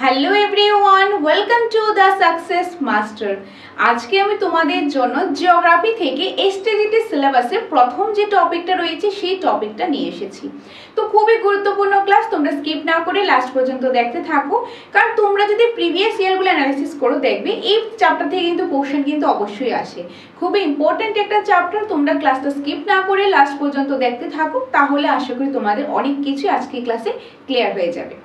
Hello everyone, welcome to the success master. আজকে আমি তোমাদের জন্য জিওগ্রাফি থেকে এসটিজিটি সিলেবাসের প্রথম যে টপিকটা রয়েছে সেই টপিকটা নিয়ে এসেছি। তো খুবই গুরুত্বপূর্ণ ক্লাস, তোমরা স্কিপ না করে লাস্ট পর্যন্ত দেখতে থাকো, কারণ তোমরা যদি প্রিভিয়াস ইয়ারগুলো অ্যানালাইসিস করো দেখবে এই চ্যাপ্টার থেকে কিন্তু কোশ্চেন কিন্তু অবশ্যই আসে। খুবই ইম্পর্টেন্ট একটা চ্যাপ্টার, তোমরা ক্লাসটা স্কিপ না করে লাস্ট পর্যন্ত দেখতে থাকো, তাহলে আশা করি তোমাদের অনেক কিছু আজকে ক্লাসে ক্লিয়ার হয়ে যাবে।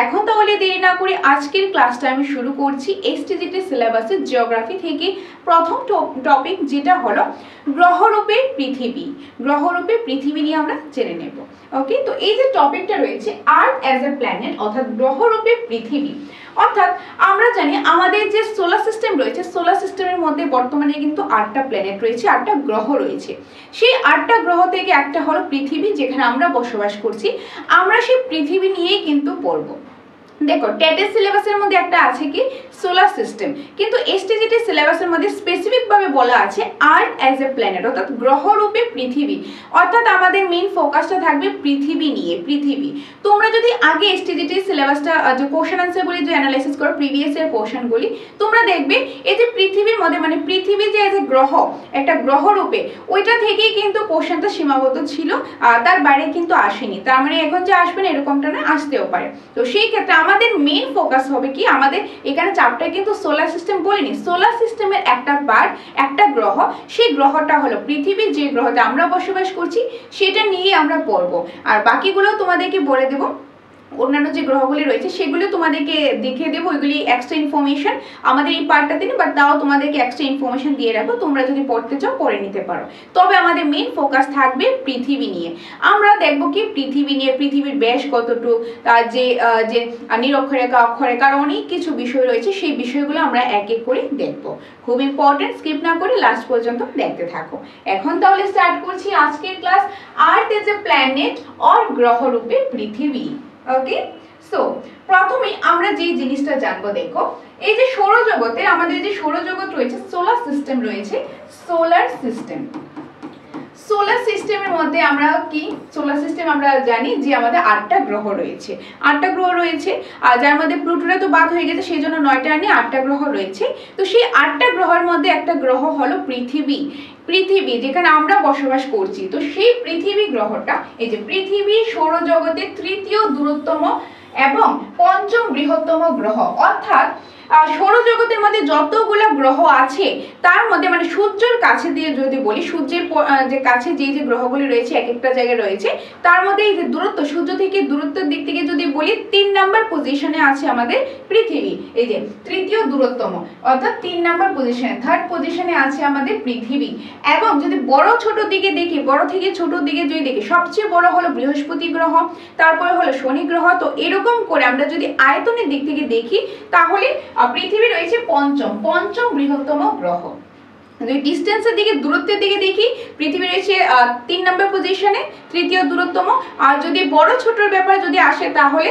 এখন তাহলে দেরি না করে আজকের ক্লাসটা আমি শুরু করছি এসটিজিটি সিলেবাসের জিওগ্রাফি থেকে প্রথম টপিক, যেটা হলো গ্রহরূপে পৃথিবী। গ্রহরূপে পৃথিবী নিয়ে আমরা জেনে নেব। ওকে, তো এই যে টপিকটা রয়েছে আর্থ অ্যাজ এ প্ল্যানেট, অর্থাৎ গ্রহরূপে পৃথিবী। অর্থাৎ আমরা জানি আমাদের যে সোলার সিস্টেম রয়েছে, সোলার সিস্টেমের মধ্যে বর্তমানে কিন্তু 8টা প্ল্যানেট রয়েছে, 8টা গ্রহ রয়েছে। সেই 8টা গ্রহ থেকে একটা হলো পৃথিবী, যেখানে আমরা বসবাস করছি। আমরা সেই পৃথিবী নিয়েই কিন্তু পড়বো। দেখো, টেটের সিলেবাসের মধ্যে একটা আছে কি সোলার সিস্টেম, কিন্তু এসটিজিটি সিলেবাসের মধ্যে স্পেসিফিক ভাবে বলা আছে আর্থ অ্যাজ এ প্ল্যানেট, অর্থাৎ গ্রহরূপে পৃথিবী। অর্থাৎ আমাদের মেইন ফোকাসটা থাকবে পৃথিবী নিয়ে। পৃথিবী, তোমরা যদি আগে এসটিজিটি সিলেবাসটা যে কোশ্চেন আনসারগুলি যে অ্যানালাইসিস করো প্রিভিয়াস এর কোশ্চেনগুলি, তোমরা দেখবে এই যে পৃথিবীর মধ্যে মানে পৃথিবী যে এজ এ গ্রহ, একটা গ্রহরূপে, ওইটা থেকেই কিন্তু কোশ্চেনটা সীমাবদ্ধ ছিল, তার বাইরে কিন্তু আসেনি। তার মানে এখন যে আসবে না এরকমটা না, আসতেও পারে। তো সেই ক্ষেত্রে আমাদের মেইন ফোকাস হবে কি, আমাদের এখানে চ্যাপ্টারে কিন্তু সোলার সিস্টেম বলিনি, সোলার সিস্টেমের একটা পার্ট, একটা গ্রহ, সেই গ্রহটা হলো পৃথিবী, যে গ্রহতে আমরা বসবাস করছি সেটা নিয়ে আমরা পড়বো। আর বাকিগুলো তোমাদেরকে বলে দেবো, অন্যান্য যে গ্রহগুলি রয়েছে সেগুলো তোমাদেরকে দেখিয়ে দেবো, ওইগুলি এক্সট্রা ইনফরমেশন আমাদের এই পার্টটাতে নেই, বাট তাও তোমাদেরকে এক্সট্রা ইনফরমেশন দিয়ে রাখবো, তোমরা যদি পড়তে চাও পড়ে নিতে পারো। তবে আমাদের মেইন ফোকাস থাকবে পৃথিবী নিয়ে। আমরা দেখবো কি পৃথিবী নিয়ে, পৃথিবীর ব্যাস কতটুকু, তার যে নিরক্ষরেখা, অক্ষরেখা, অনেক কিছু বিষয় রয়েছে, সেই বিষয়গুলো আমরা এক এক করে দেখবো। খুব ইম্পর্টেন্ট, স্কিপ না করে লাস্ট পর্যন্ত দেখতে থাকো। এখন তাহলে স্টার্ট করছি আজকের class, earth is a planet or গ্রহরূপে পৃথিবী। ওকে, সো প্রথমে আমরা যে জিনিসটা জানবো, দেখো এই যে সৌরজগতে আমাদের যে সৌরজগৎ রয়েছে, সোলার সিস্টেম রয়েছে, সোলার সিস্টেম। সোলার সিস্টেমের মধ্যে আমরা কি, সোলার সিস্টেম আমরা জানি যে আমাদের 8টা গ্রহ রয়েছে, 8টা গ্রহ রয়েছে, আর যার মধ্যে প্লুটোটা তো বাদ হয়ে গেছে, সেই জন্য 9টা নিয়ে 8টা গ্রহ রয়েছে। তো সেই 8টা গ্রহের মধ্যে একটা গ্রহ হলো পৃথিবী। পৃথিবী যেখানে আমরা বসবাস করছি, তো সেই পৃথিবী গ্রহটা, এই যে পৃথিবী সৌরজগতের তৃতীয় দূরতম এবং পঞ্চম বৃহত্তম গ্রহ। অর্থাৎ সৌরজগতের মধ্যে যতগুলো গ্রহ আছে তার মধ্যে মানে সূর্যের কাছে দিয়ে যদি বলি, সূর্যের যে কাছে যে যে গ্রহগুলি রয়েছে এক একটা জায়গায় রয়েছে, তার মধ্যে এই যে দূরত্ব, সূর্য থেকে দূরত্বের দিক থেকে যদি বলি 3 নাম্বার পজিশনে আছে আমাদের পৃথিবী। এই যে তৃতীয় দূরত্তম, অর্থাৎ 3 নাম্বার পজিশনে, থার্ড পজিশনে আছে আমাদের পৃথিবী। এবং যদি বড় ছোট দিকে দেখি, বড় থেকে ছোট দিকে যদি দেখি, সবচেয়ে বড় হলো বৃহস্পতি গ্রহ, তারপরে হলো শনি গ্রহ। তো এরকম করে আমরা যদি আয়তনের দিক থেকে দেখি, তাহলে পৃথিবী রয়েছে পঞ্চম বৃহত্তম গ্রহ। ডিস্টেন্সের দিকে, দূরত্বের দিকে দেখি, পৃথিবী রয়েছে 3 নম্বর পজিশনে, তৃতীয় দূরত্তম। আর যদি বড় ছোটর ব্যাপার যদি আসে, তাহলে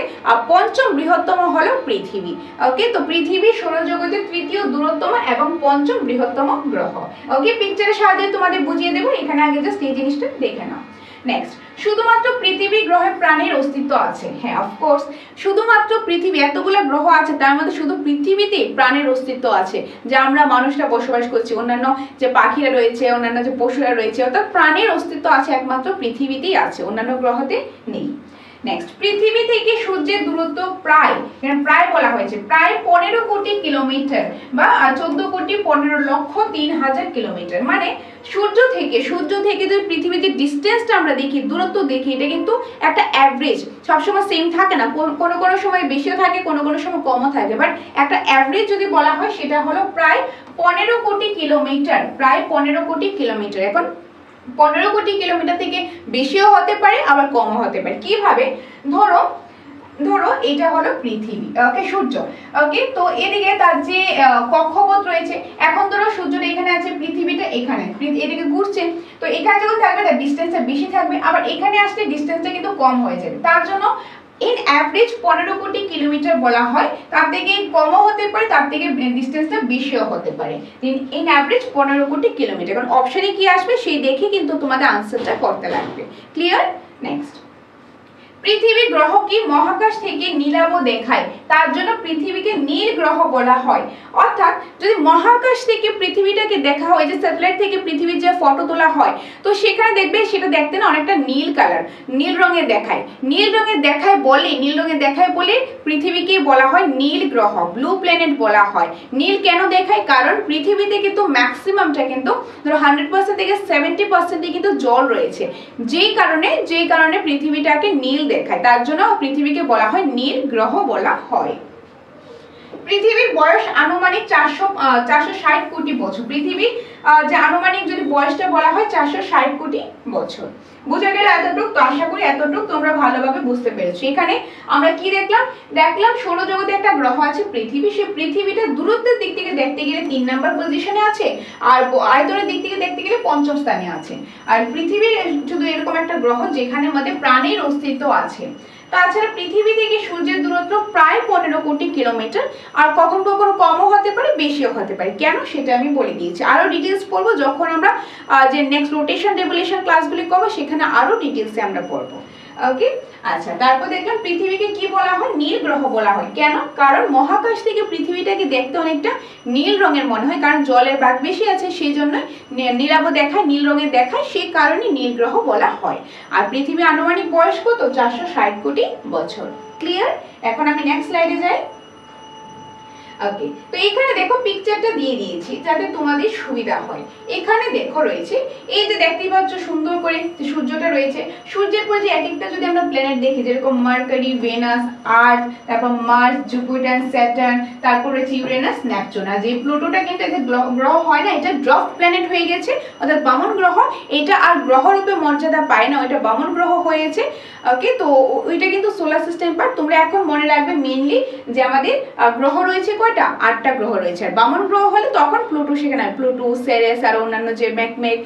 পঞ্চম বৃহত্তম হলো পৃথিবী। ওকে, তো পৃথিবী সৌরজগতের তৃতীয় দূরত্তম এবং পঞ্চম বৃহত্তম গ্রহ। ওকে, পিকচারের সাহায্যে তোমাদের বুঝিয়ে দেবো, এখানে আগে জাস্ট এই জিনিসটা দেখে নাও। নেক্সট, শুধুমাত্র পৃথিবী গ্রহে প্রাণের অস্তিত্ব আছে? হ্যাঁ, অফকোর্স, শুধুমাত্র পৃথিবী, এতগুলো গ্রহ আছে তার মধ্যে শুধু পৃথিবীতে প্রাণের অস্তিত্ব আছে, যা আমরা মানুষরা বসবাস করছি। অন্যান্য যে পাখিরা রয়েছে, অন্যান্য যে পশুরা রয়েছে, অর্থাৎ প্রাণের অস্তিত্ব আছে একমাত্র পৃথিবীতেই আছে, অন্যান্য গ্রহতে নেই। নেক্সট, পৃথিবী থেকে সূর্যের দূরত্ব প্রায়, প্রায় বলা হয়েছে, প্রায় 15 কোটি কিলোমিটার বা 14,15,03,000 কিলোমিটার। মানে সূর্য থেকে যদি পৃথিবীর যে ডিস্টেন্সটা আমরা দেখি, দূরত্ব দেখি, এটা কিন্তু একটা অ্যাভারেজ, সবসময় সেম থাকে না, কোনো সময় বেশিও থাকে, কোনো সময় কমও থাকে, বাট একটা অ্যাভারেজ যদি বলা হয় সেটা হলো প্রায় 15 কোটি কিলোমিটার, প্রায় 15 কোটি কিলোমিটার। এখন 15 কোটি কিলোমিটার থেকে বেশিও হতে পারে, আবার কমও হতে পারে। কিভাবে? ধরো এটা হলো পৃথিবী, ওকে, সূর্য। ওকে, তো এদিকে তার যে কক্ষপথ রয়েছে, এখন ধরো সূর্যটা এখানে আছে, পৃথিবীটা এখানে, এদিকে ঘুরছে, তো এখানে যখন থাকবে তার ডিস্টেন্সটা বেশি থাকবে, আবার এখানে আসলে ডিস্টেন্সটা কিন্তু কম হয়ে যাবে। তার জন্য ইন অ্যাভারেজ 15 কোটি কিলোমিটার বলা হয়, তার থেকে কমও হতে পারে, তার থেকে ডিস্টেন্সটা বেশিও হতে পারে। ইন অ্যাভারেজ 15 কোটি কিলোমিটার। কারণ অপশনে কি আসবে সেই দেখে কিন্তু তোমাদের আনসারটা করতে লাগবে। ক্লিয়ার? নেক্সট, পৃথিবী গ্রহ কি মহাকাশ থেকে নীলাভ দেখায়, তার জন্য পৃথিবীকে নীল গ্রহ বলা হয়। অর্থাৎ যদি মহাকাশ থেকে পৃথিবীটাকে দেখা হয়, যে স্যাটেলাইট থেকে পৃথিবীর যে ফটো তোলা হয়, তো সেখানে দেখবে সেটা দেখতে না অনেকটা নীল কালার, নীল রঙের দেখায়। নীল রঙের দেখায় বলে পৃথিবীকে বলা হয় নীল গ্রহ, ব্লু প্ল্যানেট বলা হয়। নীল কেন দেখায়? কারণ পৃথিবীতে কিন্তু ম্যাক্সিমামটা কিন্তু ধরো 100% থেকে 70% কিন্তু জল রয়েছে, যেই কারণে পৃথিবীটাকে নীল দেখায়, তার জন্য পৃথিবীকে বলা হয় নীল গ্রহ বলা হয়। পৃথিবীর বয়স আনুমানিক 460 কোটি বছর। পৃথিবীর যে আনুমানিক যদি বয়সটা বলা হয় 460 কোটি বছর। বুঝা গেল এতটুকু? তো আশা করি এতটুকু তোমরা ভালোভাবে বুঝতে পেরেছো। এখানে আমরা কি দেখলাম সৌরজগতে একটা গ্রহ আছে পৃথিবী। সেই পৃথিবীটা দূরত্বের দিক থেকে দেখতে গেলে 3 নাম্বার পজিশনে আছে, আর আয়তনের দিক থেকে দেখতে গেলে 5ম স্থানে আছে। আর পৃথিবী শুধু এরকম একটা গ্রহ যেখানে আমাদের প্রাণীর অস্তিত্ব আছে। তাছাড়া পৃথিবী থেকে সূর্যের দূরত্ব প্রায় 15 কোটি কিলোমিটার, আর কখনো কখনো কমও হতে পারে, বেশিও হতে পারে। কেন সেটা আমি বলে দিয়েছি। আরো ডিটেলস পড়বো যখন আমরা যে নেক্সট রোটেশন রেভলিউশন ক্লাসগুলি করবো, সেখানে আরো ডিটেলসে আমরা পড়বো। ওকে, আচ্ছা, তারপর দেখলাম পৃথিবীকে কি বলা হয়? নীল গ্রহ বলা হয়। কেন? কারণ মহাকাশ থেকে পৃথিবীটাকে দেখতে অনেকটা নীল রঙের মনে হয়, কারণ জলের ভাগ বেশি আছে, সেই জন্য নীলাভ দেখায়, নীল রঙের দেখায়, সেই কারণে নীল গ্রহ বলা হয়। আর পৃথিবীর আনুমানিক বয়স কত? 460 কোটি বছর। ক্লিয়ার? এখন আমি নেক্সট স্লাইডে যাই। ওকে, তো এখানে দেখো পিকচারটা দিয়ে দিয়েছি যাতে তোমাদের সুবিধা হয়। এখানে দেখো রয়েছে, এই যে দেখতেই পাচ্ছ সুন্দর করে সূর্যটা রয়েছে। সূর্যের পরে যে এক একটা যদি আমরা প্ল্যানেট দেখি, যেরকম মার্কারি, ভেনাস, আর্থ, তারপর মার্স, জুপিটার, স্যাটার্ন, তারপর রয়েছে ইউরেনাস, নেপচুন। আর যে প্লুটোটা কিন্তু একটা গ্রহ হয় না, এটা ড্রাফট প্ল্যানেট হয়ে গেছে, অর্থাৎ বামন গ্রহ। এটা আর গ্রহ রূপে মর্যাদা পায় না, ওইটা বামন গ্রহ হয়েছে। ওকে, তো ওইটা কিন্তু সোলার সিস্টেম পার্ট। তোমরা এখন মনে রাখবে মেইনলি যে আমাদের গ্রহ রয়েছে কয়টা? 8টা গ্রহ রয়েছে। আর বামন গ্রহ হলে তখন প্লুটো সেখানে, প্লুটো, সেরেস আর অন্যান্য যে ম্যাকমেক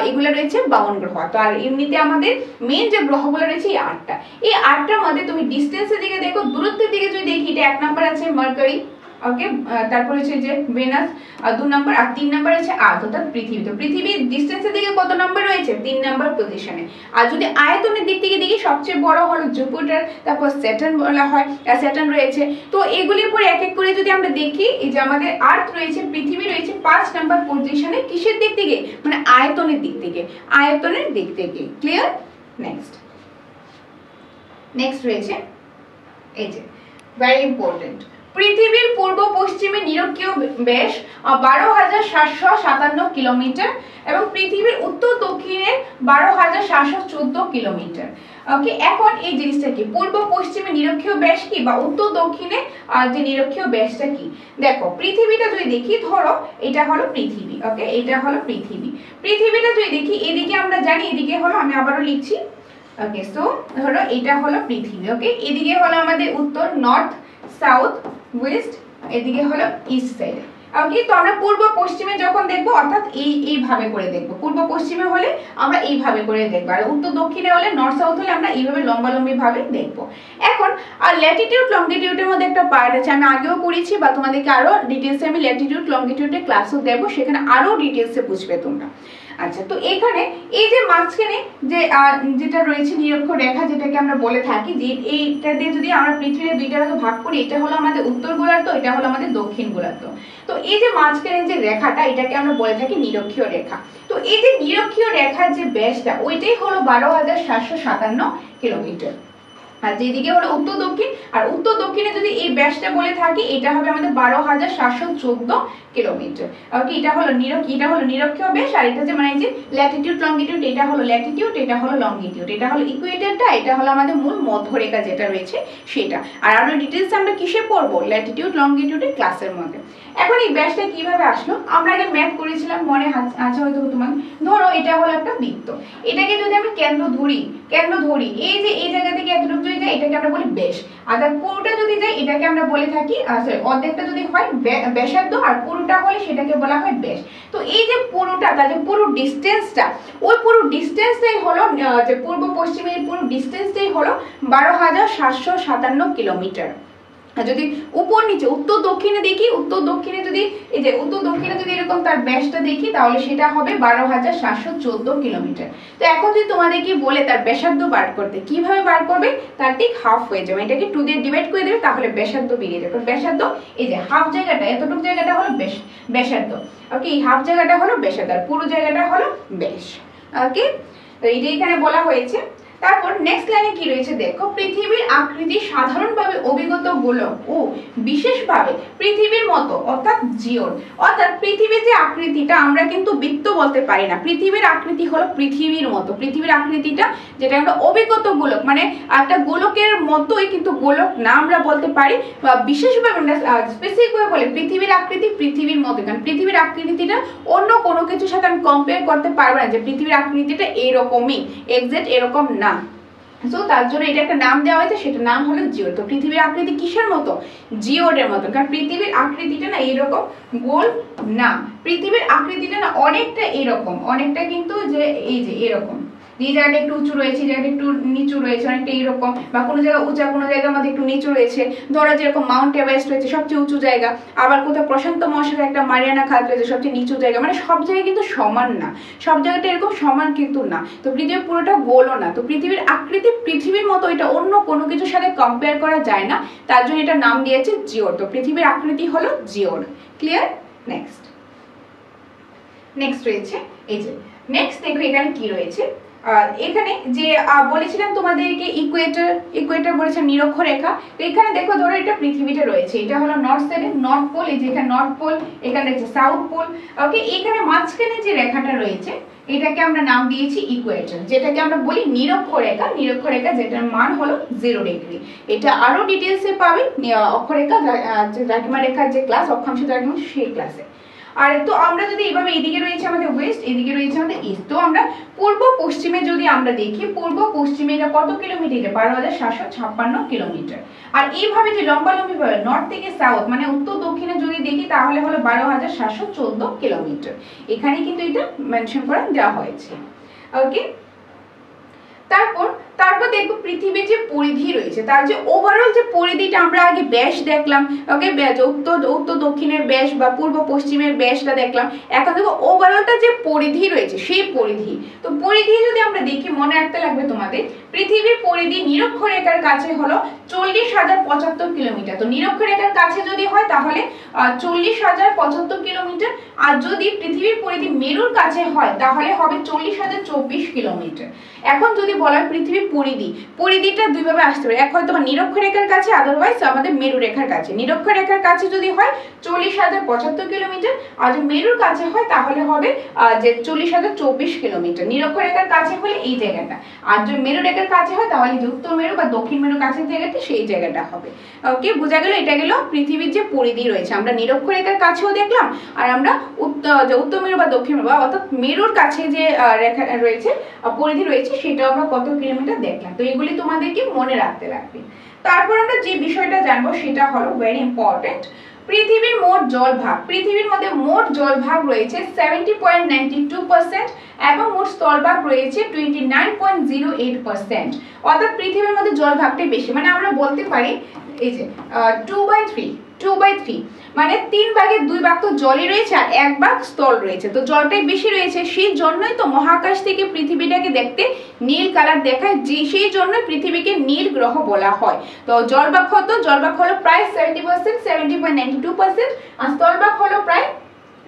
এগুলো রয়েছে বামন গ্রহ। তো আর এমনিতে আমাদের মেইন যে গ্রহগুলো রয়েছে এই 8টা। এই 8টার মধ্যে তুমি ডিস্টেন্সের দিকে দেখো, দূরত্বের দিকে যদি দেখি, এটা 1 নাম্বার আছে মার্কারি, ওকে, তারপর হচ্ছে যে ভেনাস 2 নাম্বার, আর 3 নাম্বার আছে আর্থ অর্থাৎ পৃথিবী। তো পৃথিবীর ডিসটেন্সের দিকে কত নাম্বার রয়েছে? 3 নাম্বার পজিশনে। আর যদি আয়তনের দিক থেকে দেখি, সবচেয়ে বড় হলো জুপিটার, তারপর স্যাটার্ন বলা হয়, স্যাটার্ন রয়েছে। তো এগুলির পরে এক এক করে যদি আমরা দেখি, এই যে আমাদের আর্থ রয়েছে, পৃথিবী রয়েছে 5 নাম্বার পজিশনে। কিসের দিক থেকে? মানে আয়তনের দিক থেকে, আয়তনের দিক থেকে। ক্লিয়ার? নেক্সট রয়েছে এই যে ভেরি ইম্পর্টেন্ট, পৃথিবীর পূর্ব পশ্চিমে নিরক্ষীয় ব্যাস 12,757 কিলোমিটার এবং পৃথিবীর উত্তর দক্ষিণে 12,714 কিলোমিটার। ওকে, এখন এই জিনিসটা কি? পূর্ব পশ্চিমে নিরক্ষীয় ব্যাস কি, বা উত্তর দক্ষিণে যে নিরক্ষীয় ব্যাসটা কি? দেখো পৃথিবীটা যদি দেখি, ধরো এটা হলো পৃথিবী, ওকে, এটা হলো পৃথিবী। পৃথিবীটা যদি দেখি, এদিকে আমরা জানি, এদিকে হলো, আমি আবারও লিখছি, ওকে, সো ধরো এটা হলো পৃথিবী, ওকে, এদিকে হলো আমাদের উত্তর, নর্থ, সাউথ, ওয়েস্ট, এদিকে হলো ইস্ট সাইড। ওকে, তো আমরা পূর্ব পশ্চিমে যখন দেখবো, অর্থাৎ এইভাবে করে দেখবো। পূর্ব পশ্চিমে হলে আমরা এইভাবে করে দেখবো, আর উত্তর দক্ষিণে হলে, নর্থ সাউথ হলে আমরা এইভাবে লম্বালম্বি ভাবে দেখবো। এখন আর ল্যাটিটিউড লঙ্গিটিউডের মধ্যে একটা পার্ট আছে, আমি আগেও পড়েছি, বা তোমাদেরকে আরো ডিটেলসে আমি ল্যাটিটিউড লঙ্গিটিউডের ক্লাসও দেবো, সেখানে আরো ডিটেলসে বুঝবে তোমরা। আচ্ছা, তো এখানে এই যে মাঝখানে যে যেটা রয়েছে নিরক্ষীয় রেখা, যেটাকে আমরা বলে থাকি, যে এইটা দিয়ে যদি আমরা পৃথিবীর দুইটা ভাগে ভাগ করি, এটা হলো আমাদের উত্তর গোলার্ধ, এটা হলো আমাদের দক্ষিণ গোলার্ধ। তো এই যে মাঝখানে যে রেখাটা, এটাকে আমরা বলে থাকি নিরক্ষীয় রেখা। তো এই যে নিরক্ষীয় রেখার যে ব্যাসটা, ওইটাই হলো 12,757 কিলোমিটার। আর যেদিকে হলো উত্তর দক্ষিণ, আর উত্তর দক্ষিণে যদি এই ব্যাসটা বলে থাকি, এটা হবে আমাদের 12,714 কিলোমিটার। ওকে, এটা হলো নিরক্ষীয় ব্যাস। আর এটা যে মানে যে ল্যাটিটিউড লঙ্গিটিউড, এটা হলো ল্যাটিটিউড, এটা হলো লঙ্গিটিউড, এটা হলো ইকুয়েটরটা, এটা হলো আমাদের মূল মধ্যরেখা যেটা রয়েছে সেটা। আর আরো ডিটেইলস আমরা কিসে পড়বো? ল্যাটিটিউড লঙ্গিটিউডের ক্লাসের মধ্যে। এখন এই ব্যাসটা কিভাবে আসলো? আমরা আগে ম্যাথ করেছিলাম, মনে আছে হয়তো তোমার। ধরো এটা হলো একটা বৃত্ত, এটাকে যদি আমি কেন্দ্র ধরি, এই যে এই জায়গা থেকে এতটুকু যদি যায়, এটাকে আমরা বলি ব্যাস। আর পুরোটা যদি যায়, এটাকে আমরা বলে থাকি, সরি, অর্ধেকটা যদি হয় ব্যাসার্ধ, আর পুরোটা হলে সেটাকে বলা হয় ব্যাস। তো এই যে পুরোটা, তাহলে পুরো ডিসটেন্সটা, ওই পুরো ডিসটেন্সটাই হলো, যে পূর্ব পশ্চিমের পুরো ডিসটেন্সটাই হলো 12,757 কিলোমিটার। যদি উপর নিচে উত্তর দক্ষিণে দেখি, উত্তর দক্ষিণে যদি এই যে উত্তর দক্ষিণে যদি এরকম তার ব্যাসটা দেখি তাহলে সেটা হবে 12,714 কিলোমিটার। তো এখন যদি তোমাদেরকে বলে তার ব্যাসার্ধ বার করতে, কিভাবে বার করবে? তার ঠিক হাফ হয়ে যাবে, এটাকে 2 দিয়ে ডিভাইড করে দেবে, তাহলে ব্যাসার্ধ বেরিয়ে যাবে। ব্যাসার্ধ এই যে হাফ জায়গাটা, এতটুকু জায়গাটা হলো ব্যাসার্ধ, ওকে, এই হাফ জায়গাটা হলো ব্যাসার্ধ আর পুরো জায়গাটা হলো ব্যাস, ওকে। তো এইটা এখানে বলা হয়েছে। তারপর নেক্সট লাইনে কি রয়েছে দেখো, পৃথিবীর আকৃতি সাধারণভাবে অভিগত গোলক ও বিশেষভাবে পৃথিবীর মতো অর্থাৎ জিওর, অর্থাৎ পৃথিবীর যে আকৃতিটা আমরা কিন্তু বৃত্ত বলতে পারি না, পৃথিবীর আকৃতি হলো পৃথিবীর মতো, পৃথিবীর আকৃতিটা যেটা আমরা অভিগত গোলক মানে একটা গোলকের মতোই কিন্তু গোলক না আমরা বলতে পারি, বা বিশেষভাবে আমরা স্পেসিফিক ভাবে বলে পৃথিবীর আকৃতি পৃথিবীর মতো, কারণ পৃথিবীর আকৃতিটা অন্য কোনো কিছুর সাথে আমি কম্পেয়ার করতে পারবো না যে পৃথিবীর আকৃতিটা এরকমই এক্সাক্ট এরকম না। সো তার জন্য এটা একটা নাম দেওয়া হয়েছে, সেটা নাম হলো জিওড। তো পৃথিবীর আকৃতি কিসের মতো? জিওডের মতো, কারণ পৃথিবীর আকৃতিটা না এরকম গোল না, পৃথিবীর আকৃতিটা না অনেকটা এরকম, অনেকটা কিন্তু যে এই যে এরকম, যে জায়গাটা একটু উঁচু রয়েছে, জায়গাটা একটু নিচু রয়েছে, অনেকটা এইরকম, বা কোনো জায়গা উঁচা কোনো জায়গার মধ্যে একটু নিচু রয়েছে। ধরো যেরকম মাউন্ট এভারেস্ট রয়েছে সবচেয়ে উঁচু জায়গা, আবার কোথাও প্রশান্ত মহাসাগরে একটা মারিয়ানা খাত রয়েছে সবচেয়ে নিচু জায়গা, মানে সব জায়গায় কিন্তু সমান না, সব জায়গাটা এরকম সমান কিন্তু না। তো পৃথিবী পুরোটা গোলও না, তো পৃথিবীর আকৃতি পৃথিবীর মতো, এটা অন্য কোনো কিছুর সাথে কম্পেয়ার করা যায় না, তার জন্য এটা নাম দিয়েছে জিওড। তো পৃথিবীর আকৃতি হলো জিওড, ক্লিয়ার? নেক্সট রয়েছে এই যে নেক্সট দেখো এখানে কি রয়েছে, এখানে যে বলেছিলাম তোমাদেরকে ইকুয়েটর বলেছে নিরক্ষরেখা। তো এখানে দেখো ধরো এটা পৃথিবীটা রয়েছে, এটা হলো নর্থ সাইডে নর্থ পোল, এই যে এখানে নর্থ পোল, এখানে রয়েছে সাউথ পোল, ওকে। এখানে মাঝখানে যে রেখাটা রয়েছে এটাকে আমরা নাম দিয়েছি ইকুয়েটর, যেটাকে আমরা বলি নিরক্ষরেখা, নিরক্ষরেখা যেটার মান হলো 0 ডিগ্রি। এটা আরো ডিটেইলসে পাবে অক্ষরেখা দ্রাঘিমা রেখার যে ক্লাস, অক্ষাংশ দ্রাঘিমা, সেই ক্লাসে। আর তো আমরা যদি এইভাবে এদিকে রয়েছে আমাদের ওয়েস্ট, এদিকে রয়েছে আমাদের ইস্ট, তো আমরা পূর্ব পশ্চিমে যদি আমরা দেখি, পূর্ব পশ্চিমে এটা কত কিলোমিটার? 12,756 কিলোমিটার। আর এইভাবে যে লম্বালম্বি ভাবে নর্থ থেকে সাউথ মানে উত্তর দক্ষিণে যদি দেখি তাহলে হলো 12,714 কিলোমিটার। এখানে কিন্তু এটা মেনশন করে দেওয়া হয়েছে, ওকে। তারপর দেখো পৃথিবীর যে পরিধি রয়েছে, তার যে ওভারঅল যে পরিধিটা, আমরা আগে ব্যাস দেখলাম, ওকে, উত্তর দক্ষিণের ব্যাস বা পূর্ব পশ্চিমের ব্যাসটা দেখলাম, এখন দেখো ওভারঅলটা যে পরিধি রয়েছে সেই পরিধি। তো পরিধি যদি আমরা দেখি, মনে রাখতে লাগবে তোমাদের, পৃথিবীর পরিধি নিরক্ষরেখার কাছে হলো 40,075 কিলোমিটার। তো নিরক্ষরেখার কাছে যদি হয় তাহলে 40,075 কিলোমিটার, আর যদি পৃথিবীর পরিধি মেরুর কাছে হয় তাহলে হবে 40,024 কিলোমিটার। এখন যদি বলা হয় পৃথিবীর পরিধিটা দুইভাবে আসতে পারে, এক হয়তো নিরক্ষরেখার কাছে, আদারওয়াইজ আমাদের মেরু রেখার কাছে। নিরক্ষরেখার কাছে যদি হয় 40,075 কিলোমিটার, আর যদি মেরুর কাছে হয় তাহলে হবে যে 40,024 কিলোমিটার। নিরক্ষরেখার কাছে হলে এই জায়গাটা, আর যদি মেরু রেখার কাছে হয় তাহলে যে উত্তর মেরু বা দক্ষিণ মেরুর কাছের জায়গাটা, সেই জায়গাটা হবে, ওকে। বোঝা গেল? এটা গেল পৃথিবীর যে পরিধি রয়েছে, আমরা নিরক্ষরেখার কাছেও দেখলাম, আর আমরা উত্তর মেরু বা দক্ষিণ মেরু অর্থাৎ মেরুর কাছে যে রেখা রয়েছে, পরিধি রয়েছে, সেটাও আমরা কত কিলোমিটার দেখলাম। তো এগুলি তোমাদেরকে মনে রাখতে লাগবে। তারপর আমরা যে বিষয়টা জানবো সেটা হলো ভেরি ইম্পর্টেন্ট, পৃথিবীর মোট জলভাগ। পৃথিবীর মধ্যে মোট জলভাগ রয়েছে 70.92% এবং মোট স্থলভাগ রয়েছে 29.08%। অর্থাৎ পৃথিবীর মধ্যে জলভাগটাই বেশি, মানে আমরা বলতে পারি এই যে 2/3 মানে 3 ভাগের 2 ভাগ তো জলই রয়েছে আর 1 ভাগ স্থল রয়েছে, তো জলটাই বেশি রয়েছে। সেই জন্যই তো মহাকাশ থেকে পৃথিবীটাকে দেখতে নীল কালার দেখায়, যে সেই জন্য পৃথিবীকে নীল গ্রহ বলা হয়। তো জলভাগ হলো প্রায় 70%, 70.92%, আর স্থলভাগ হলো প্রায়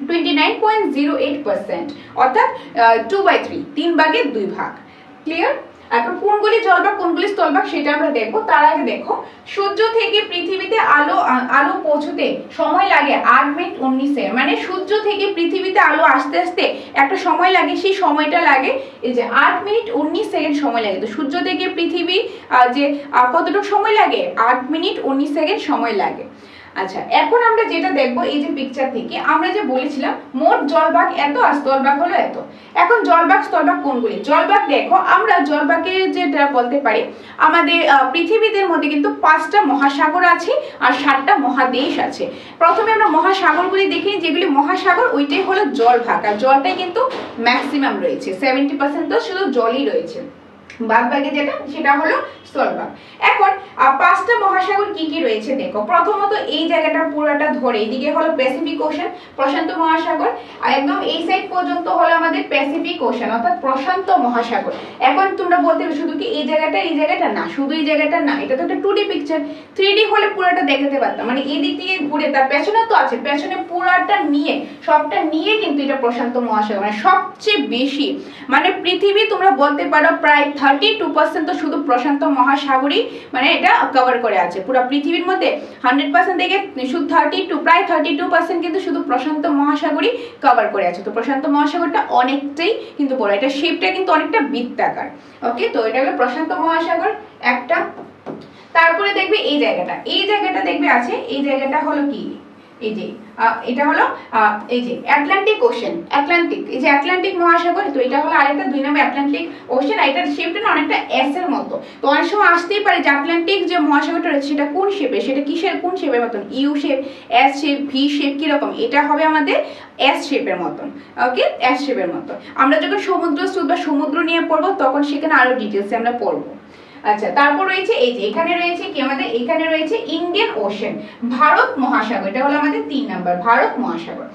29.08%, অর্থাৎ 2/3, 3 ভাগের 2 ভাগ। ক্লিয়ার? এখন কোনগুলি জলভাগ কোনগুলি স্থলভাগ সেটা আমরা দেখবো। তার আগে দেখো, সূর্য থেকে পৃথিবীতে আলো পৌঁছতে সময় লাগে 8 মিনিট 19 সেকেন্ড, মানে সূর্য থেকে পৃথিবীতে আলো আসতে আসতে একটা সময় লাগে, সেই সময়টা লাগে এই যে 8 মিনিট 19 সেকেন্ড সময় লাগে। তো সূর্য থেকে পৃথিবী যে কতটুকু সময় লাগে? 8 মিনিট 19 সেকেন্ড সময় লাগে। আচ্ছা, এখন আমরা যেটা দেখবো এই যে পিকচার থেকে, আমরা যে বলেছিলাম মোট জলভাগ এত আর স্থলভাগ হলো এত। এখন জলভাগ স্থলভাগ কোনগুলি? জলভাগ দেখো, আমরা জলভাগে যেটা বলতে পারি, আমাদের পৃথিবীদের মধ্যে কিন্তু 5টা মহাসাগর আছে আর 7টা মহাদেশ আছে। প্রথমে আমরা মহাসাগরগুলি দেখি, যেগুলি মহাসাগর ওইটাই হলো জলভাগ, আর জলটাই কিন্তু ম্যাক্সিমাম রয়েছে, 70% তো শুধু জলই রয়েছে। বাদ বাকি যেটা সেটা হলো স্থলভাগ। এখন 5টা মহাসাগর কি কি রয়েছে দেখো। প্রথমত এই জায়গাটা পুরোটা ধরে এইদিকে হলো প্যাসিফিক ওশান, প্রশান্ত মহাসাগর, আর একদম এই সাইড পর্যন্ত হলো আমাদের প্যাসিফিক ওশান অর্থাৎ প্রশান্ত মহাসাগর। এখন তোমরা বলতে শুধু কি এই জায়গাটা না, শুধু এই জায়গাটা না, এটা তো একটা 2D পিকচার, 3D হলে পুরোটা দেখাতে পারতাম, মানে এই দিক দিয়ে ঘুরে তার পেছনে তো আছে, পেছনে পুরোটা নিয়ে সবটা নিয়ে কিন্তু এটা প্রশান্ত মহাসাগর, মানে সবচেয়ে বেশি, মানে পৃথিবী তোমরা বলতে পারো প্রায় 32% তো শুধু প্রশান্ত মহাসাগরই মানে এটা কভার করে আছে। পুরো পৃথিবীর মধ্যে 100% থেকে শুধু 32 প্রায় 32% কিন্তু শুধু প্রশান্ত মহাসাগরই কভার করে আছে। তো প্রশান্ত মহাসাগরটা অনেকটাই কিন্তু বড়, এটা শেপটা কিন্তু অনেকটা বৃত্তাকার। ওকে, তো এটা হলো প্রশান্ত মহাসাগর একটা। তারপরে দেখবে এই জায়গাটা দেখবে আছে, এই জায়গাটা হলো কি, এই যে এটা হলো এই যে আটলান্টিক ওশান, এই যে আটলান্টিক মহাসাগর, তো এটা হলো আরেকটা 2 নম্বর আটলান্টিক ওশান। এটার শেপটা না অনেকটা এস এর মতো, তো অনেক সময় আসতেই পারে যে আটলান্টিক যে মহাসাগরটা রয়েছে সেটা কোন শেপে, সেটা কিসের কোন শেপের মতন, you shape, S shape, V shape, কিরকম, এটা হবে আমাদের এস শেপের মতন। ওকে, এস শেপের মতো। আমরা যখন সমুদ্র স্রোত বা সমুদ্র নিয়ে পড়বো তখন সেখানে আরো ডিটেলসে আমরা পড়বো। আচ্ছা, তারপর রয়েছে এই যে এখানে রয়েছে কি আমাদের, এখানে রয়েছে ইন্ডিয়ান ওশান, ভারত মহাসাগর, এটা হলো আমাদের 3 নাম্বার ভারত মহাসাগর।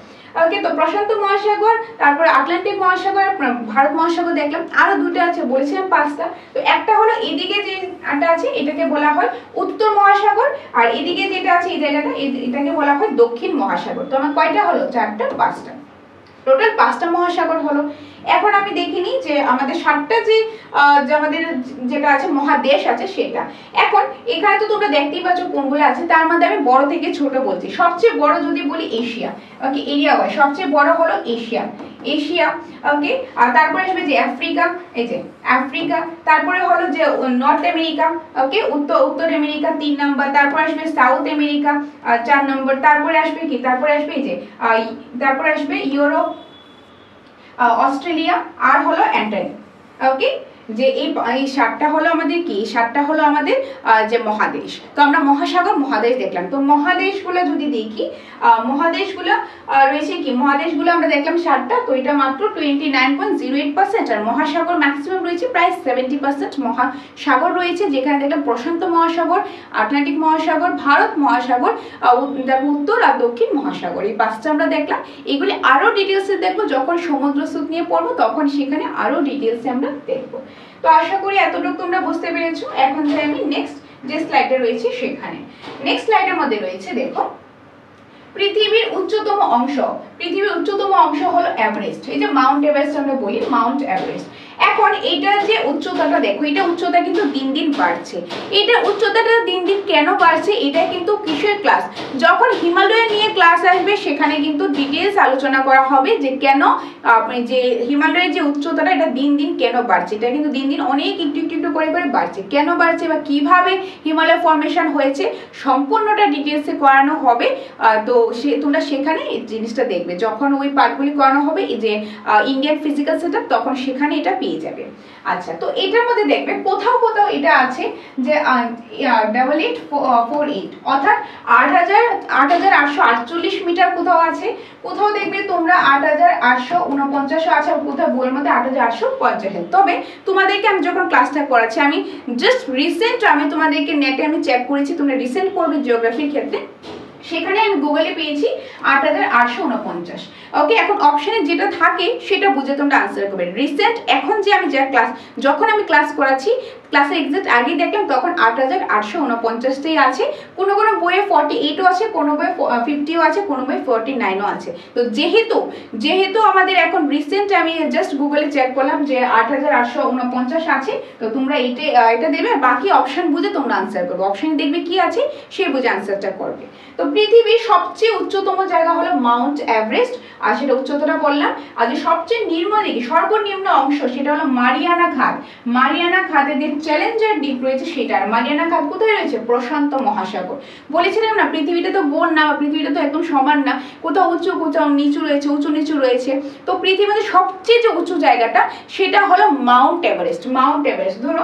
ওকে, তো প্রশান্ত মহাসাগর, তারপরে আটলান্টিক মহাসাগর, ভারত মহাসাগর দেখলাম, আরো দুটো আছে বলেছিলাম 5টা। তো একটা হলো এদিকে যেটা আছে এটাকে বলা হয় উত্তর মহাসাগর, আর এদিকে যেটা আছে এই জায়গাটা এটাকে বলা হয় দক্ষিণ মহাসাগর। তো আমার কয়টা হলো, 4টা 5টা, টোটাল 5টা মহাসাগর হলো। এখন আমি দেখিনি যে আমাদের 7টা যে আমাদের যেটা আছে মহাদেশ আছে সেটা। এখন এখানে তো তোমরা দেখতেই পাচ্ছ কোনগুলো আছে, তার মধ্যে আমি বড় থেকে ছোট বলছি। সবচেয়ে বড় যদি বলি এশিয়া, ওকে, এরিয়া ওয়াইজ সবচেয়ে বড় হলো এশিয়া। ওকে, আর তারপরে আসবে যে আফ্রিকা, এই যে আফ্রিকা, তারপরে হলো যে নর্থ আমেরিকা, ওকে, উত্তর আমেরিকা 3 নাম্বার, তারপর আসবে সাউথ আমেরিকা 4 নম্বর, তারপরে আসবে কি, তারপরে আসবে এই যে তারপরে আসবে ইউরোপ, অস্ট্রেলিয়া, আর হলো অ্যান্টার্কটিকা। ওকে, যে এই 7টা হলো আমাদের কি, 7টা হলো আমাদের যে মহাদেশ। তো আমরা মহাসাগর মহাদেশ দেখলাম। তো মহাদেশগুলো যদি দেখি, মহাদেশগুলো রয়েছে কি, মহাদেশগুলো আমরা দেখলাম 7টা, তো এটা মাত্র 29.08%, আর মহাসাগর ম্যাক্সিমাম রয়েছে প্রায় 70% মহাসাগর রয়েছে, যেখানে দেখলাম প্রশান্ত মহাসাগর, আটলান্টিক মহাসাগর, ভারত মহাসাগর, উত্তর আর দক্ষিণ মহাসাগর, এই 5টা আমরা দেখলাম। এগুলি আরো ডিটেলসে দেখবো যখন সমুদ্র স্রোত নিয়ে পড়বো, তখন সেখানে আরো ডিটেলসে আমরা দেখবো। তো আশা করি এতটুকু তোমরা বুঝতে পেরেছো। এখন যাই আমি নেক্সট যে স্লাইডে রয়েছে সেখানে। নেক্সট স্লাইডের মধ্যে রয়েছে দেখো পৃথিবীর উচ্চতম অংশ হলো এভারেস্ট। এই যে মাউন্ট এভারেস্ট আমরা বলি, মাউন্ট এভারেস্ট। এখন এটা যে উচ্চতাটা দেখো, এটা উচ্চতা কিন্তু দিন দিন বাড়ছে। এটা উচ্চতাটা দিন দিন কেন বাড়ছে, এটা কিন্তু কিসের ক্লাস, যখন হিমালয় নিয়ে ক্লাস আসবে সেখানে কিন্তু ডিটেইলস আলোচনা করা হবে যে কেন যে হিমালয়ের যে উচ্চতাটা এটা দিন দিন কেন বাড়ছে। এটা কিন্তু দিন দিন অনেক একটু করে বাড়ছে, কেন বাড়ছে বা কিভাবে হিমালয় ফর্মেশন হয়েছে সম্পূর্ণটা ডিটেইলসে করানো হবে। তো তোমরা সেখানে এই জিনিসটা দেখবে যখন ওই পার্টগুলি করানো হবে, যে ইন্ডিয়ান ফিজিক্যাল সেটআপ, তখন সেখানে এটা পেয়ে যাবে। আচ্ছা, তো এটার মধ্যে দেখবে কোথাও এটা আছে যে 8848 অর্থাৎ 8848 মিটার কোথাও আছে, কোথাও দেখবে তোমরা 8849 আছে, কোথাও বইয়ের মধ্যে 8850। তবে তোমাদেরকে আমি যখন ক্লাসটা করাচ্ছি, আমি জাস্ট রিসেন্ট আমি তোমাদেরকে নেটে আমি চেক করেছি, তোমরা রিসেন্ট করবে জিওগ্রাফির ক্ষেত্রে, সেখানে আমি গুগলে পেয়েছি 8849। ওকে, এখন অপশনে যেটা থাকে সেটা বুঝে তোমরা আনসার করবে। রিসেন্ট এখন যে আমি যখন আমি ক্লাস করাচ্ছি, ক্লাসের এক্সাক্ট আগে দেখলাম তখন 8849টাই আছে। কোনো বইয়ে 48ও আছে, কোনো বইয়ে 50ও আছে, কোনো বইয়ে 49ও আছে। তো যেহেতু আমাদের এখন রিসেন্ট আমি জাস্ট গুগলে চেক করলাম যে 8849 আছে, তো তোমরা এটা দেবে, বাকি অপশন বুঝে তোমরা আনসার করবে। অপশনে দেখবে কি আছে সেই বুঝে আনসারটা করবে। তো পৃথিবীর সবচেয়ে উচ্চতম জায়গা হলো মাউন্ট এভারেস্ট, আর সেটা উচ্চতাটা বললাম। আর যে সবচেয়ে সর্বনিম্ন অংশ সেটা হলো মারিয়ানা খাত। মারিয়ানা খাতের যে চ্যালেঞ্জার দ্বীপ রয়েছে সেটা, আর মারিয়ানা খাত কোথায় রয়েছে, প্রশান্ত মহাসাগর। বলেছিলাম না পৃথিবীটা তো গোল না, পৃথিবীটা তো একদম সমান না, কোথাও উঁচু কোথাও নিচু রয়েছে, উঁচু নিচু রয়েছে। তো পৃথিবীতে সবচেয়ে যে উঁচু জায়গাটা সেটা হলো মাউন্ট এভারেস্ট। ধরো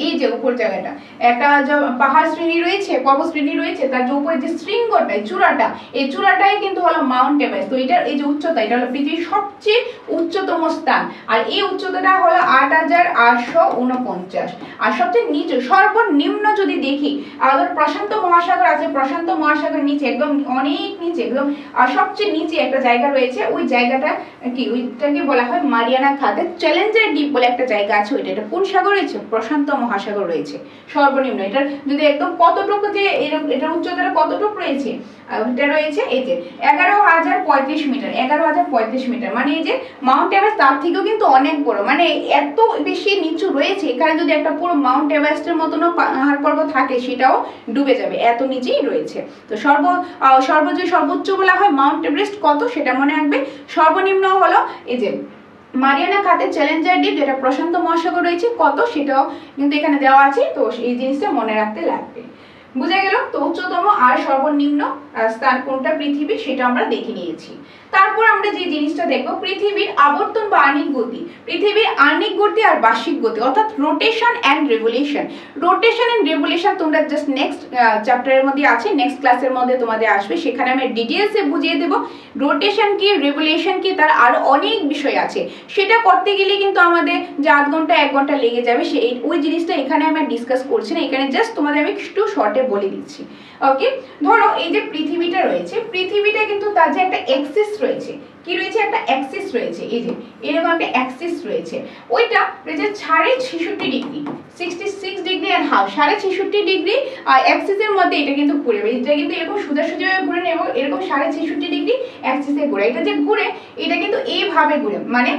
এই যে উপর জায়গাটা একটা পাহাড় শ্রেণী রয়েছে, পর্বত শ্রেণী রয়েছে, তার যে উপরে যে শৃঙ্গটা চূড়াটা, এই চূড়াটাই কিন্তু হলো মাউন্ট এভারেস্ট। তো এটার এই যে উচ্চতা, এটা হলো পৃথিবীর সবচেয়ে উচ্চতম স্থান, আর এই উচ্চতাটা হলো 8849। আর সবচেয়ে নিচে সর্বনিম্ন যদি দেখি, আমাদের প্রশান্ত মহাসাগর আছে, প্রশান্ত মহাসাগর নিচে একদম অনেক নিচে একদম সবচেয়ে নিচে একটা জায়গা রয়েছে, ওই জায়গাটা কি, ওইটাকে বলা হয় মারিয়ানা খাতে চ্যালেঞ্জার দ্বীপ বলে একটা জায়গা আছে। ওইটা এটা কোন সাগর রয়েছে? প্রশান্ত মহাসাগর রয়েছে সর্বনিম্ন। এটার যদি একদম কতটুকু যে এটার উচ্চতাটা কতটুকু রয়েছে, এটা রয়েছে এই যে 11,035 মিটার, 11,035 মিটার, মানে এই যে মাউন্ট এভারেস্ট তার থেকেও কিন্তু অনেক বড়, মানে এত বেশি নিচু রয়েছে। এখানে যদি একটা পুরো মাউন্ট এভারেস্টের মতনও পাহাড় পর্বত থাকে সেটাও ডুবে যাবে, এত নিচেই রয়েছে। তো সর্বোচ্চ বলা হয় মাউন্ট এভারেস্ট কত সেটা মনে রাখবে। সর্বনিম্ন হলো এই যে মারিয়ানা খাতের চ্যালেঞ্জার দ্বীপ, যেটা প্রশান্ত মহাসাগর রয়েছে কত সেটাও কিন্তু এখানে দেওয়া আছে। তো এই জিনিসটা মনে রাখতে লাগবে। বুঝা গেল? তো উচ্চতম আর সর্বনিম্ন স্থান কোনটা পৃথিবী সেটা আমরা দেখে নিয়েছি। তারপর আমরা যে জিনিসটা দেখব, পৃথিবীর আবর্তন বা আণিক গতি। পৃথিবীর আণিক গতি আর বার্ষিক গতি, অর্থাৎ rotation and revolution. Rotation and revolution তোমরা জাস্ট নেক্সট চ্যাপ্টারের মধ্যে আছে, নেক্সট ক্লাসের মধ্যে তোমাদের আসবে, সেখানে আমি ডিটেইলসে বুঝিয়ে দেব রোটেশন কি, রেভলিউশন কি, তার আরো অনেক বিষয় আছে। সেটা করতে গেলে কিন্তু আমাদের যে আধ ঘন্টা 1 ঘন্টা লেগে যাবে, সেই ওই জিনিসটা এখানে আমি ডিসকাস করছি না, এখানে জাস্ট তোমাদের আমি একটু শর্টে বলে দিচ্ছি। ওকে, ধরো এই যে পৃথিবীটা রয়েছে, পৃথিবীটা কিন্তু তার যে একটা অ্যাক্সিস রয়েছে, কি রয়েছে, একটা অ্যাক্সিস রয়েছে, এই যে এরকম একটা অ্যাক্সিস রয়েছে, ওইটা রয়েছে 66.5 degree, 66 degree and half, 66.5 degree অ্যাক্সিসের মধ্যে এটা কিন্তু ঘুরে, এটা কিন্তু এরকম সোজাসুজিভাবে ঘুরে না, এবং এরকম 66.5 ডিগ্রি অ্যাক্সিসে ঘুরে। এটা যে ঘুরে, এটা কিন্তু এইভাবে ঘুরে, মানে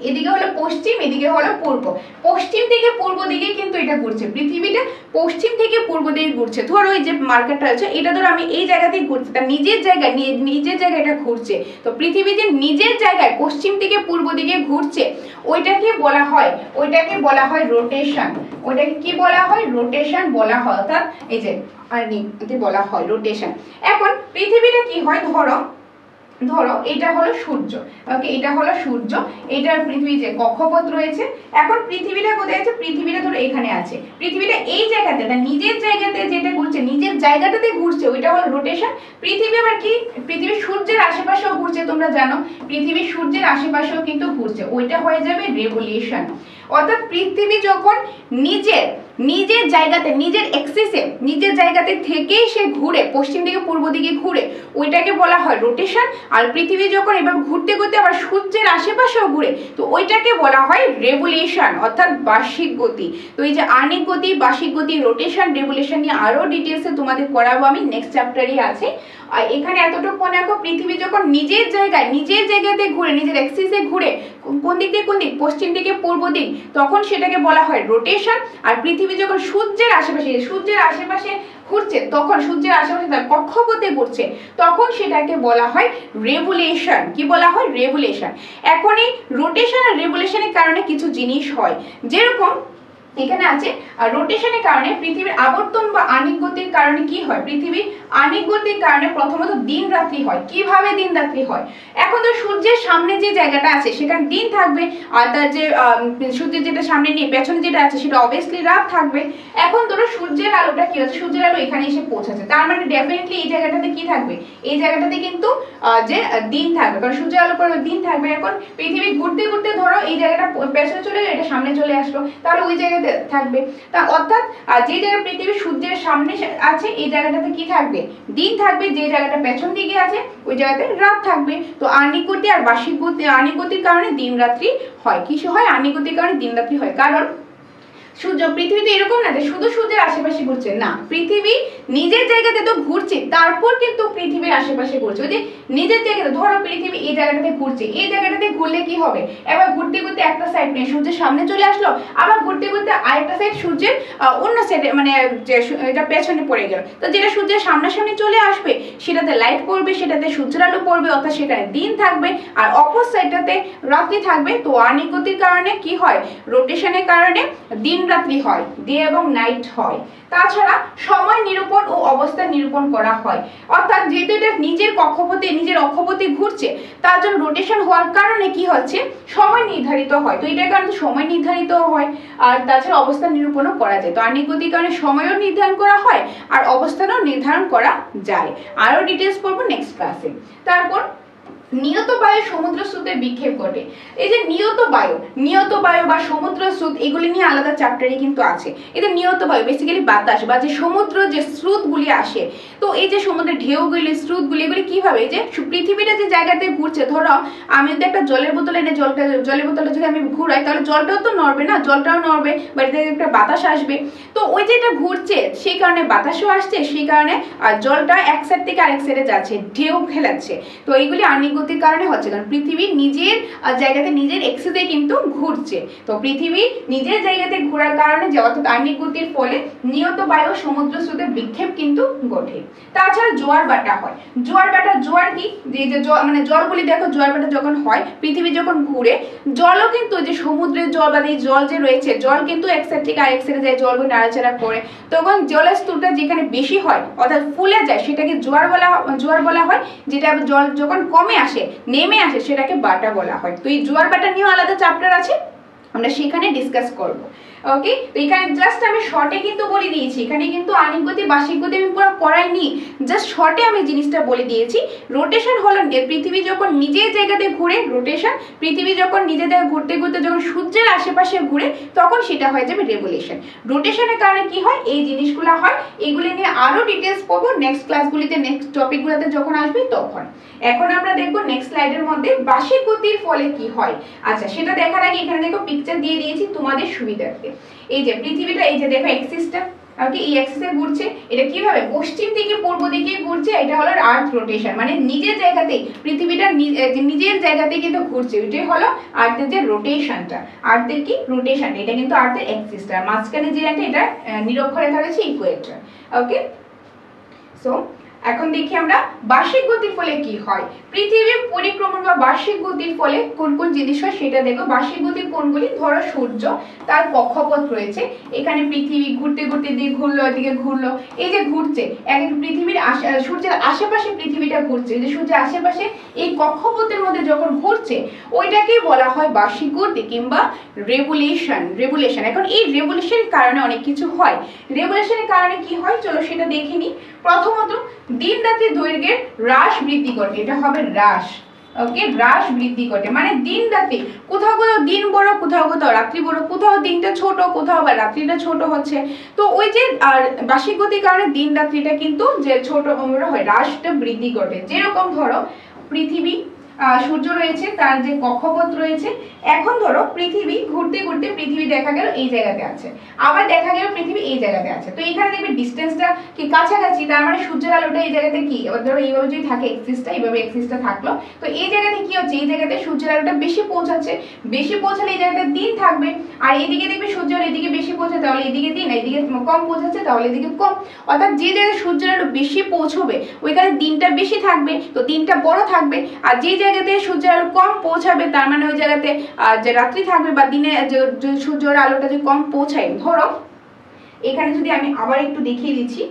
এদিকে হলো পশ্চিম, এদিকে হলো পূর্ব, পশ্চিম থেকে পূর্ব দিকে কিন্তু এটা ঘুরছে, পৃথিবীটা পশ্চিম থেকে পূর্ব দিকে ঘুরছে। ধরো এই যে মার্কেটটা আছে, এটা ধরো আমি এই জায়গাতেই ঘুরছি, তার নিজের জায়গায় এটা ঘুরছে। তো পৃথিবী যে নিজের জায়গায় পশ্চিম থেকে পূর্ব দিকে ঘুরছে, ওইটাকে বলা হয় রোটেশন। ওইটাকে কি বলা হয়? রোটেশন বলা হয়, অর্থাৎ এই যে বলা হয় রোটেশন। এখন পৃথিবীটা কি হয়, ধরো এটা হলো সূর্য, ওকে, এটা হলো সূর্য, এটার পৃথিবী যে কক্ষপথ রয়েছে। এখন পৃথিবীটা কোথায় আছে? পৃথিবীটা ধরো এখানে আছে, পৃথিবীটা এই জায়গাতে, তার নিজের জায়গাতে যেটা ঘুরছে, নিজের জায়গাটাতে ঘুরছে, ওইটা হলো রোটেশন। পৃথিবী আবার কি, পৃথিবী সূর্যের আশেপাশেও ঘুরছে, তোমরা জানো পৃথিবী সূর্যের আশেপাশেও কিন্তু ঘুরছে, ওইটা হয়ে যাবে রেভলিউশন। অর্থাৎ পৃথিবী যখন নিজের জায়গাতে, নিজের এক্সিসে, নিজের জায়গাতে থেকেই সে ঘুরে, পশ্চিম থেকে পূর্ব দিকে ঘুরে, ওইটাকে বলা হয় রোটেশন। আর পৃথিবী যখন এবার ঘুরতে ঘুরতে আবার সূর্যের আশেপাশেও ঘুরে, তো ওইটাকে বলা হয় রেভলিউশন, অর্থাৎ বার্ষিক গতি। তো এই যে আণিক গতি, বার্ষিক গতি, রোটেশন, রেভলিউশন নিয়ে আরো ডিটেইলসে তোমাদের করাবো আমি, নেক্সট চ্যাপ্টারই আছে। আর এখানে এতটুকু মনে রাখো, পৃথিবী যখন নিজের জায়গাতে ঘুরে, নিজের এক্সিসে ঘুরে, কোন দিক থেকে কোন দিক, পশ্চিম থেকে পূর্ব দিক, তখন সেটাকে বলা হয় রোটেশন। আর পৃথিবী যখন সূর্যের আশেপাশে ঘুরছে, তখন সূর্যের আশেপাশে তার কক্ষপথে ঘুরছে, তখন সেটাকে বলা হয় রেভলিউশন। কি বলা হয়? রেভলিউশন। এখন এই রোটেশন আর রেভলিউশনের কারণে কিছু জিনিস হয়, যেরকম এখানে আছে রোটেশনের কারণে পৃথিবীর আবর্তন বা আণিক গতির কারণে কি হয়, পৃথিবীর আণিক গতির কারণে প্রথমত দিন রাত্রি হয়। কিভাবে দিন রাত্রি হয়? এখন তো সূর্যের সামনে যে জায়গাটা আছে সেখানে দিন থাকবে, আর তার যে সূর্যের যেটা সামনে নিয়ে পেছনে যেটা আছে সেটা অবভিয়াসলি রাত থাকবে। এখন ধরো সূর্যের আলোটা কি হচ্ছে, সূর্যের আলো এখানে এসে পৌঁছাচ্ছে, তার মানে ডেফিনেটলি এই জায়গাটাতে কি থাকবে, এই জায়গাটাতে কিন্তু যে দিন থাকবে, কারণ সূর্যের আলো পড়বে, দিন থাকবে। এখন পৃথিবী ঘুরতে ঘুরতে ধরো এই জায়গাটা পেছনে চলে গেল, এটা সামনে চলে আসলো, তাহলে ওই জায়গাতে থাকবে। তা অর্থাৎ যে জায়গা পৃথিবী সূর্যের সামনে আছে এই জায়গাটাতে কি থাকবে, দিন থাকবে, যে জায়গাটা পেছন দিকে আছে ওই জায়গাতে রাত থাকবে। তো আণিক গতি আর বার্ষিক গতি, আণিক গতির কারণে দিন রাত্রি হয়। কিছু হয় আণিক গতির কারণে দিন রাত্রি হয়, কারণ পৃথিবীতে এরকম না যে শুধু সূর্যের আশেপাশে ঘুরছে, না, পৃথিবী নিজের জায়গাতে তো ঘুরছে, তারপর কিন্তু পৃথিবীর আশেপাশে ঘুরছে। ওই যে নিজের জায়গাতে, ধরো পৃথিবী এই জায়গাটাতে ঘুরছে, এই জায়গাটাতে ঘুরলে কি হবে, এবার ঘুরতে ঘুরতে একটা সাইড নিয়ে সূর্যের সামনে চলে আসলো, আবার ঘুরতে ঘুরতে আরেকটা সাইড সূর্যের অন্য সাইডে, মানে যে এটা পেছনে পড়ে গেল, তো যেটা সূর্যের সামনাসামনি চলে আসবে সেটাতে লাইট পড়বে, সেটাতে সূর্যের আলো পড়বে, অর্থাৎ সেখানে দিন থাকবে, আর অপর সাইডটাতে রাত্রি থাকবে। তো আণিক গতির কারণে কি হয়, রোটেশনের কারণে দিন রাত্রি হয়, ডে এবং নাইট হয়। তাছাড়া সময় নিরূপণ ও অবস্থান নিরূপণ করা হয়, অর্থাৎ যেহেতু এটা নিজের কক্ষপথে নিজের অক্ষপথে ঘুরছে, তার জন্য রোটেশন হওয়ার কারণে কি হচ্ছে, সময় নির্ধারিত হয়। তো এটার কারণে সময় নির্ধারিত হয়, আর তাছাড়া অবস্থান নিরূপণও করা যায়। তো আহ্নিক গতির কারণে সময়ও নির্ধারণ করা হয় আর অবস্থানও নির্ধারণ করা যায়। আরো ডিটেলস পড়বো নেক্সট ক্লাসে। তারপর নিয়ত বায়ু সমুদ্র স্রোতে বিক্ষেপ ঘটে। এই যে নিয়ত বায়ু বা সমুদ্র স্রোত, এগুলি নিয়ে আলাদা চ্যাপ্টারে কিন্তু আছে। এটা নিয়ত বায়ু বেসিক্যালি বাতাস বা যে সমুদ্র যে স্রোতগুলি আসে, তো এই যে সমুদ্রের ঢেউগুলি স্রোতগুলি এগুলি কিভাবে, যে পৃথিবীটা যে জায়গাতে ঘুরছে, ধরো আমি যদি একটা জলের বোতল এনে জলের বোতলটা যদি আমি ঘুরাই, তাহলে জলটাও তো নড়বে না, জলটাও নড়বে, বা এটা থেকে একটা বাতাস আসবে। তো ওই যে এটা ঘুরছে সেই কারণে বাতাসও আসছে, সেই কারণে জলটা এক সাইড থেকে আরেক সাইডে যাচ্ছে, ঢেউ খেলাচ্ছে। তো এইগুলি আহ্নিক গতির কারণে হচ্ছে, কারণ পৃথিবী নিজের জায়গাতে নিজের এক্সিসে কিন্তু ঘুরছে। তো পৃথিবী নিজের জায়গাতে ঘোরার কারণে যে অর্থাৎ আহ্নিক গতির ফলে নিয়ত বায়ু সমুদ্র স্রোতে বিক্ষেপ কিন্তু ঘটে। তাছাড়া জোয়ার বাটা হয়। জোয়ার কি, যে মানে জলগুলি দেখো, জোয়ার বাটা যখন হয়, পৃথিবী যখন ঘুরে, জলও কিন্তু যে সমুদ্রের জল বা এই জল যে রয়েছে, জল কিন্তু এক সাইড থেকে আরেক সাইডে যায়, জলগুলো নাড়াচাড়া করে। তখন জলের স্তরটা যেখানে বেশি হয় অর্থাৎ ফুলে যায়, সেটাকে জোয়ার বলা হয়। যেটা জল যখন কমে আসে, নেমে আসে, সেটাকে বাটা বলা হয়। তো এই জোয়ার বাটা নিয়েও আলাদা চ্যাপ্টার আছে, আমরা সেখানে ডিসকাস করব। ওকে, তো এখানে জাস্ট আমি শর্টে কিন্তু বলে দিয়েছি, এখানে কিন্তু আহ্নিক গতি বার্ষিক গতি আমি পুরো করাইনি, জাস্ট শর্টে আমি জিনিসটা বলে দিয়েছি। রোটেশন হলো পৃথিবী যখন নিজের জায়গাতে ঘুরে, রোটেশন পৃথিবী যখন নিজের জায়গায় ঘুরতে ঘুরতে যখন সূর্যের আশেপাশে ঘুরে, তখন সেটা হয়ে যাবে রেভোলিউশন। রোটেশনের কারণে কি হয়, এই জিনিসগুলো হয়। এগুলি নিয়ে আরো ডিটেলস পড়বো নেক্সট ক্লাসগুলিতে, নেক্সট টপিকগুলোতে যখন আসবে তখন। এখন আমরা দেখবো নেক্সট স্লাইডের মধ্যে বার্ষিক গতির ফলে কি হয়। আচ্ছা, সেটা দেখার আগে এখানে দেখো পিকচার দিয়ে দিয়েছি তোমাদের সুবিধার্থে। এই যে পৃথিবীটা, এই যে দেখো এক্সিসটা, ওকে, এই এক্সিসে ঘুরছে। এটা কিভাবে পশ্চিম থেকে পূর্ব দিকে ঘুরছে, এটা হলো আর্থ রোটেশন, মানে নিজের জায়গাতেই পৃথিবীটা নিজের জায়গাতেই কিন্তু ঘুরছে। এটাই হলো আর্থের যে রোটেশনটা, আর্থের কি রোটেশন, এটা কিন্তু আর্থের এক্সিসটা। মাঝখানে যে এটা নিরক্ষরেখা রয়েছে, ইকুয়েটর। ওকে, সো এখন দেখি আমরা বার্ষিক গতির ফলে কি হয়। পৃথিবীর পরিক্রমণ বা বার্ষিক গতির ফলে কোন কোন জিনিস হয় সেটা দেখো। বার্ষিক গতির কোনগুলি, ধরো সূর্য, তার কক্ষপথ রয়েছে, এখানে পৃথিবী ঘুরতে ঘুরতে দিকে ঘুরলো, এদিকে ঘুরলো, এই যে ঘুরছে, এক পৃথিবীর সূর্যের আশেপাশে পৃথিবীটা ঘুরছে, যে সূর্যের আশেপাশে এই কক্ষপথের মধ্যে যখন ঘুরছে, ওইটাকেই বলা হয় বার্ষিক গতি কিংবা রেভোলিউশন। এখন এই রেভোলিউশনের কারণে অনেক কিছু হয়। রেভোলিউশনের কারণে কি হয় চলো সেটা দেখে নিই। প্রথমত দিন রাত্রি দৈর্ঘ্যের হ্রাস বৃদ্ধি ঘটে, এটা হবে হ্রাস। ওকে, হ্রাস বৃদ্ধি ঘটে মানে দিন রাত্রি, কোথাও দিন বড়, কোথাও রাত্রি বড়, কোথাও দিনটা ছোট, কোথাও বা রাত্রিটা ছোট হচ্ছে। তো ওই যে বার্ষিক গতির কারণে দিন রাত্রিটা কিন্তু যে ছোট হয়, হ্রাসটা বৃদ্ধি ঘটে। যেরকম ধরো পৃথিবী, সূর্য রয়েছে, তার যে কক্ষপথ রয়েছে, এখন ধরো পৃথিবী ঘুরতে ঘুরতে পৃথিবী দেখা গেল এই জায়গাতে আছে, আবার দেখা গেল পৃথিবী এই জায়গাতে আছে। তো এখানে দেখবে ডিস্টেন্সটা কি কাছাকাছি, তার মানে সূর্যের আলোটা এই জায়গাতে কি, ধরো এইভাবে যদি থাকে এক্সিসটা, এইভাবে এক্সিসটা থাকলো, তো এই জায়গাতে কি হচ্ছে, এই জায়গাতে সূর্যের আলোটা বেশি পৌঁছাচ্ছে, বেশি পৌঁছালে এই জায়গাতে দিন থাকবে। আর এইদিকে দেখবে সূর্যের এদিকে বেশি পৌঁছে, তাহলে এদিকে দিন, এইদিকে কম পৌঁছাচ্ছে, তাহলে এদিকে কম। অর্থাৎ যে জায়গায় সূর্যের আলো বেশি পৌঁছবে ওইখানে দিনটা বেশি থাকবে, তো দিনটা বড় থাকবে। আর যে জায়গাতে সূর্যের আলো কম পৌঁছাবে, তার মানে ওই জায়গাতে যে রাত্রি থাকবে বা দিনে যে সূর্যের আলোটা যে কম পৌঁছায়। ধরো এখানে যদি আমি আবার একটু দেখিয়ে দিচ্ছি,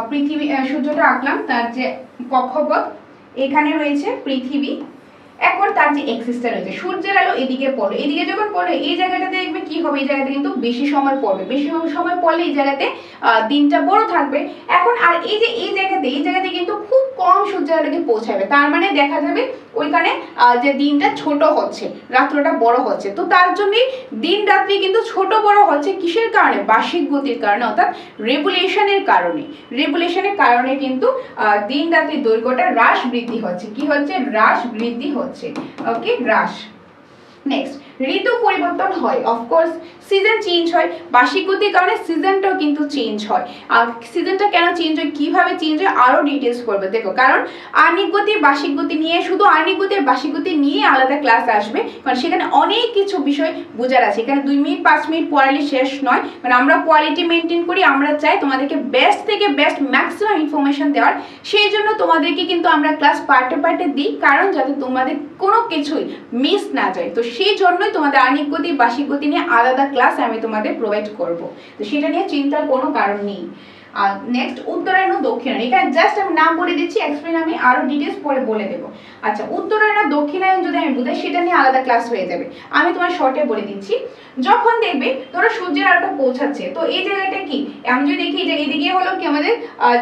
পৃথিবী, সূর্যটা আঁকলাম, তার যে কক্ষপথ এখানে রয়েছে পৃথিবী, এখন তার যে এক্সিসটা রয়েছে, সূর্যের আলো এদিকে পড়লো, এদিকে যখন পড়লো এই জায়গাটাতে দেখবে কি হবে, এই জায়গাতে কিন্তু বেশি সময় পড়বে, বেশি সময় পড়লে এই জায়গাতে দিনটা বড় থাকবে। এখন আর এই যে এই জায়গাতে কিন্তু খুব কম সূর্যের আলোকে পৌঁছাবে, তার মানে দেখা যাবে ওইখানে যে দিনটা ছোট হচ্ছে, রাত্রটা বড় হচ্ছে। তো তার জন্যই দিন রাত্রি কিন্তু ছোট বড় হচ্ছে, কিসের কারণে, বার্ষিক গতির কারণে, অর্থাৎ রেভোলিউশনের কারণে কিন্তু দিন রাত্রি দৈর্ঘ্যটা হ্রাস বৃদ্ধি হচ্ছে। কি হচ্ছে, হ্রাস বৃদ্ধি হচ্ছে। ওকে, হ্রাস। নেক্সট, ঋতু পরিবর্তন হয়, অফকোর্স সিজন চেঞ্জ হয়, বার্ষিক গতির কারণে সিজনটাও কিন্তু চেঞ্জ হয়। আর সিজনটা কেন চেঞ্জ হয়, কিভাবে চেঞ্জ হয়, আরো ডিটেলস করবে দেখো। কারণ আহ্নিক গতি বার্ষিক গতি নিয়ে, শুধু আহ্নিক গতি আর বার্ষিক গতি নিয়ে আলাদা ক্লাস আসবে, কারণ সেখানে অনেক কিছু বিষয় বোঝার আছে। এখানে 2 মিনিট 5 মিনিট পড়ালে শেষ নয়, কারণ আমরা কোয়ালিটি মেনটেন করি, আমরা চাই তোমাদেরকে বেস্ট থেকে বেস্ট ম্যাক্সিমাম ইনফরমেশন দেওয়ার। সেই জন্য তোমাদেরকে কিন্তু আমরা ক্লাস পার্টে দিই, কারণ যাতে তোমাদের কোনো কিছুই মিস না যায়। তো সেই জন্যই তোমাদের আহ্নিক গতি বার্ষিক গতি নিয়ে আলাদা ক্লাস আমি তোমাদের প্রোভাইড করব, তো সেটা নিয়ে চিন্তার কোনো কারণ নেই। আর নেক্সট উত্তরায়ণ ও দক্ষিণায়ন, এখানে জাস্ট আমি নাম বলে দিচ্ছি, এক্সপ্লেন আমি আরো ডিটেইলস পরে বলে দেবো। আচ্ছা, উত্তরায়ণ আর দক্ষিণায়ন যদি আমি বুঝাই সেটা নিয়ে আলাদা ক্লাস হয়ে যাবে, আমি তোমার শর্টে বলে দিচ্ছি। যখন দেখবে ধরো সূর্যের আলোটা পৌঁছাচ্ছে, তো এই জায়গাটা কি আমি যদি দেখি যে এইদিকে হলো কি আমাদের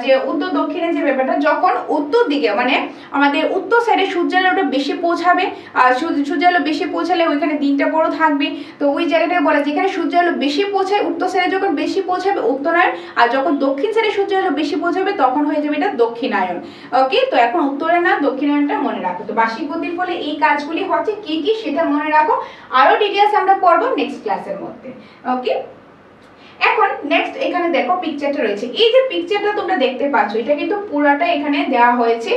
যে উত্তর দক্ষিণে যে ব্যাপারটা, যখন উত্তর দিকে মানে আমাদের উত্তর সাইডে সূর্যের আলোটা বেশি পৌঁছাবে, আর সূর্যের আলো বেশি পৌঁছালে ওইখানে দিনটা বড় থাকবে, তো ওই জায়গাটাকে বলা যেখানে সূর্যের আলো বেশি পৌঁছায় উত্তর সাইডে যখন বেশি পৌঁছাবে উত্তরায়ণ, আর যখন দক্ষিণ সাইডে সূর্যের আলো বেশি পৌঁছাবে তখন হয়ে যাবে এটা দক্ষিণায়ন। ওকে, তো এখন উত্তরায়ণ আর দক্ষিণায়নটা মনে রাখো। তো বার্ষিক গতির ফলে এই কাজগুলি হচ্ছে কি কি সেটা মনে রাখো, আরো ডিটেইলস আমরা পড়বো নেক্সট ক্লাসের মধ্যে। ওকে, এখন নেক্সট এখানে দেখো পিকচারটা রয়েছে, এই যে পিকচারটা তোমরা দেখতে পাচ্ছ এটা কিন্তু পুরাটা এখানে দেওয়া হয়েছে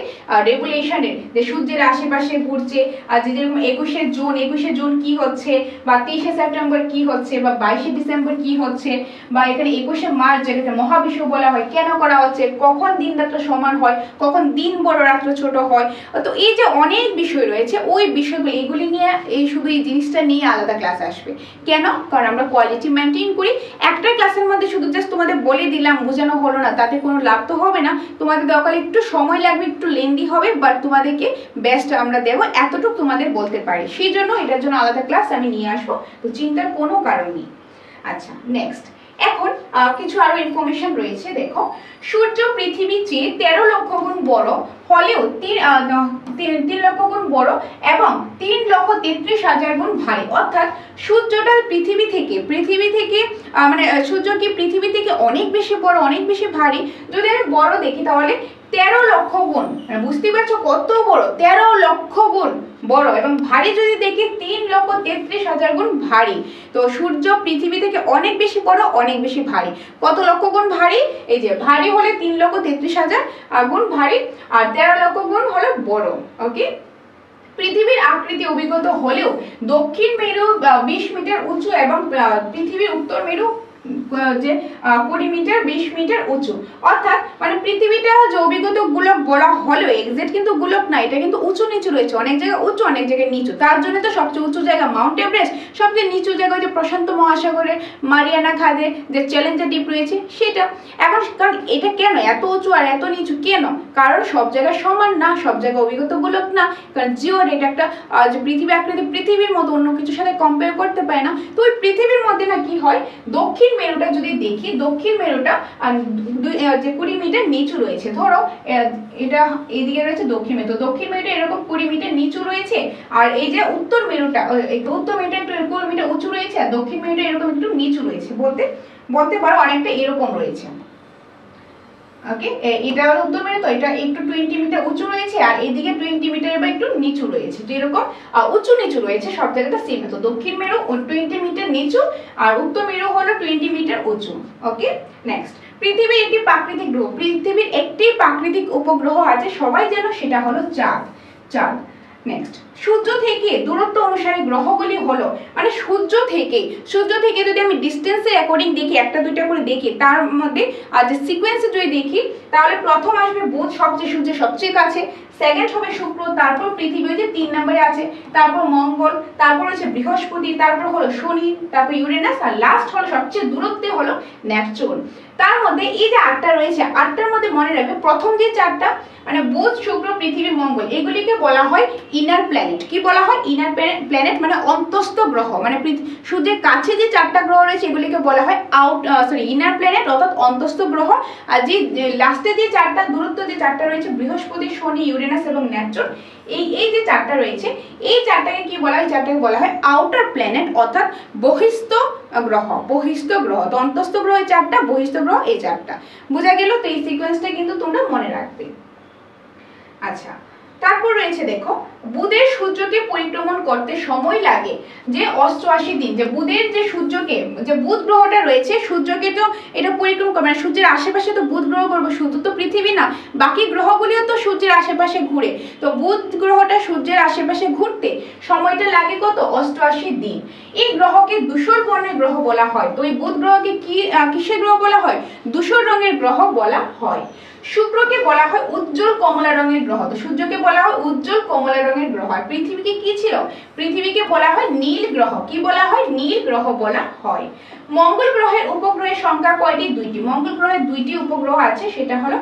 রেগুলেশনের, যে সূর্যের আশেপাশে ঘুরছে, আর যে যেরকম 21শে জুন কি হচ্ছে, বা 23শে সেপ্টেম্বর কি হচ্ছে, বা 22শে ডিসেম্বর কি হচ্ছে, বা এখানে 21শে মার্চ যেটাকে মহাবিষু বলা হয় কেন করা হচ্ছে, কখন দিন রাত্র সমান হয়, কখন দিন বড় রাত্র ছোট হয়, তো এই যে অনেক বিষয় রয়েছে ওই বিষয়গুলো এগুলি নিয়ে এই শুধু এই জিনিসটা নিয়ে আলাদা ক্লাস আসবে। কেন? কারণ আমরা কোয়ালিটি মেনটেন করি। একটা ক্লাসের মধ্যে শুধু জাস্ট তোমাদের বলে দিলাম, বোঝানো হলো না, তাতে কোনো লাভ তো হবে না, তোমাদের দরকার একটু সময় লাগবে, একটু লেন্দি হবে, বাট তোমাদেরকে বেস্ট আমরা দেবো, এতটুকু তোমাদের বলতে পারি। সেই জন্য এটার জন্য আলাদা ক্লাস আমি নিয়ে আসবো, তো চিন্তার কোনো কারণ নেই। আচ্ছা, নেক্সট এখন কিছু আরো ইনফরমেশন রয়েছে। দেখো, সূর্য পৃথিবীর চেয়ে 13 লক্ষ গুণ বড় হলেও 3 লক্ষ গুণ বড় এবং 3,33,000 গুণ ভারী, অর্থাৎ সূর্যটা পৃথিবী থেকে মানে সূর্য কি পৃথিবী থেকে অনেক বেশি বড়, অনেক বেশি ভারী। যদি আমি বড় দেখি তাহলে 13 লক্ষ গুণ, বুঝতে পারছো কত বড়, 13 লক্ষ গুণ বড়, এবং ভারী যদি দেখি 3,33,000 গুণ ভারী। তো সূর্য পৃথিবী থেকে অনেক বেশি বড়, অনেক বেশি ভারী। কত লক্ষ গুণ ভারী? এই যে ভারী হলে 3,33,000 গুণ ভারী, আর 13 লক্ষ গুণ হলো বড়। ওকে, পৃথিবীর আকৃতি অভিজ্ঞত হলেও দক্ষিণ মেরু 20 মিটার উঁচু এবং পৃথিবীর উত্তর মেরু যে 20 মিটার 20 মিটার উঁচু, অর্থাৎ মানে পৃথিবীটা যে অভিজ্ঞত গোলক বলা হলেও এক্সাক্ট কিন্তু গোলক না, এটা কিন্তু উঁচু নিচু রয়েছে, অনেক জায়গায় উঁচু অনেক জায়গায় নিচু। তার জন্য তো সবচেয়ে উঁচু জায়গা মাউন্ট এভারেস্ট, সবচেয়ে নিচু জায়গা যে প্রশান্ত মহাসাগরের মারিয়ানা খাদে যে চ্যালেঞ্জার দ্বীপ রয়েছে সেটা। এখন কারণ এটা কেন এত উঁচু আর এত নিচু কেন? কারণ সব জায়গায় সমান না, সব জায়গায় অভিজ্ঞত গোলক না, কারণ জিওর এটা একটা যে পৃথিবী আকৃতি পৃথিবীর মতো অন্য কিছুর সাথে কম্পেয়ার করতে পারে না। তো ওই পৃথিবীর মধ্যে না কি হয়, দক্ষিণ মেরুটা যদি দেখি, দক্ষিণ মেরুটা যে 20 মিটার নিচু রয়েছে। ধরো এটা এইদিকে রয়েছে দক্ষিণ মেরু, তো দক্ষিণ মেরুটা এরকম 20 মিটার নিচু রয়েছে, আর এই যে উত্তর মেরুটা উত্তর মেরুটা একটু 20 মিটার উঁচু রয়েছে, আর দক্ষিণ মেরুটা এরকম একটু নিচু রয়েছে, বলতে পারো অনেকটা এরকম রয়েছে। ওকে, এটা হলো উত্তর মেরু, তো এটা একটু 20 মিটার উঁচু রয়েছে, আর এদিকে 20 মিটার বা একটু নিচু রয়েছে, তো এরকম উঁচু নিচু রয়েছে, সব জায়গাটা সেম। তো দক্ষিণ মেরু 20 মিটার নিচু, আর উত্তর মেরু হলো 20 মিটার উঁচু। ওকে, নেক্সট, পৃথিবীর একটি প্রাকৃতিক গ্রহ, পৃথিবীর একটি প্রাকৃতিক উপগ্রহ আছে, সবাই জানো, সেটা হলো চাঁদ। নেক্সট, সূর্য থেকে দূরত্ব অনুসারে গ্রহগুলি হলো, মানে সূর্য থেকে যদি আমি ডিস্টেন্সের অ্যাকর্ডিং দেখি, একটা দুইটা করে দেখি, তার মধ্যে যে সিকোয়েন্সে যদি দেখি তাহলে প্রথম আসবে বুধ, সূর্যের সবচেয়ে কাছে, সেকেন্ড হবে শুক্র, তারপর পৃথিবী যে 3 নম্বরে আছে, তারপর মঙ্গল, তারপর হচ্ছে বৃহস্পতি, তারপর হলো শনি, তারপর ইউরেনাস, আর লাস্ট হলো সবচেয়ে দূরত্বে হলো নেপচুন। তার মধ্যে এই যে 8টা রয়েছে, 8টার মধ্যে মনে রাখবে প্রথম যে 4টা মানে বুধ, শুক্র, পৃথিবী, মঙ্গল, এগুলিকে বলা হয় ইনার প্ল্যানেট। কি বলা হয়? ইনার প্ল্যানেট, মানে অন্তস্থ গ্রহ, মানে সূর্যের কাছে যে 4টা গ্রহ রয়েছে এগুলিকে বলা হয় ইনার প্ল্যানেট অর্থাৎ অন্তস্থ গ্রহ। আর যে লাস্টে যে 4টা দূরত্ব যে 4টা রয়েছে, বৃহস্পতি, শনি, ইউরেনাস এবং নেপচুন, এই যে 4টা রয়েছে, এই 4টাকে কি বলা হয়? 4টাকে বলা হয় আউটার প্ল্যানেট অর্থাৎ বহিস্থ গ্রহ। তো অন্তস্থ গ্রহ 4টা, বহিস্থ গ্রহ এই 4টা। বোঝা গেল? তো এই সিকোয়েন্সটা কিন্তু তোমরা মনে রাখবে। আচ্ছা, তারপর রয়েছে দেখো, বুধের সূর্যকে পরিক্রমণ করতে সময় লাগে যে 88 দিন। যে বুধের যে সূর্যকে, যে বুধ গ্রহটা রয়েছে, সূর্যকে তো এটা পরিক্রমণ করবে, মানে সূর্যের আশেপাশে তো বুধ গ্রহ করবো, শুধু তো পৃথিবী না, বাকি গ্রহগুলিও তো সূর্যের আশেপাশে ঘুরে। তো বুধ গ্রহটা সূর্যের আশেপাশে ঘুরতে সময়টা লাগে কত? 88 দিন। এই গ্রহকে ধূসর বর্ণের গ্রহ বলা হয়। তো এই বুধ গ্রহকে কিসের গ্রহ বলা হয়? ধূসর রঙের গ্রহ বলা হয়। শুক্রকে বলা হয় উজ্জ্বল কমলা রঙের গ্রহ। তো সূর্যকে বলা হয় উজ্জ্বল কমলা রঙের গ্রহ। আর পৃথিবীকে কি ছিল? পৃথিবীকে বলা হয় নীল গ্রহ। কি বলা হয়? নীল গ্রহ বলা হয়। মঙ্গল গ্রহের উপগ্রহের সংখ্যা কয়টি? 2টি। মঙ্গল গ্রহের 2টি উপগ্রহ আছে, সেটা হলো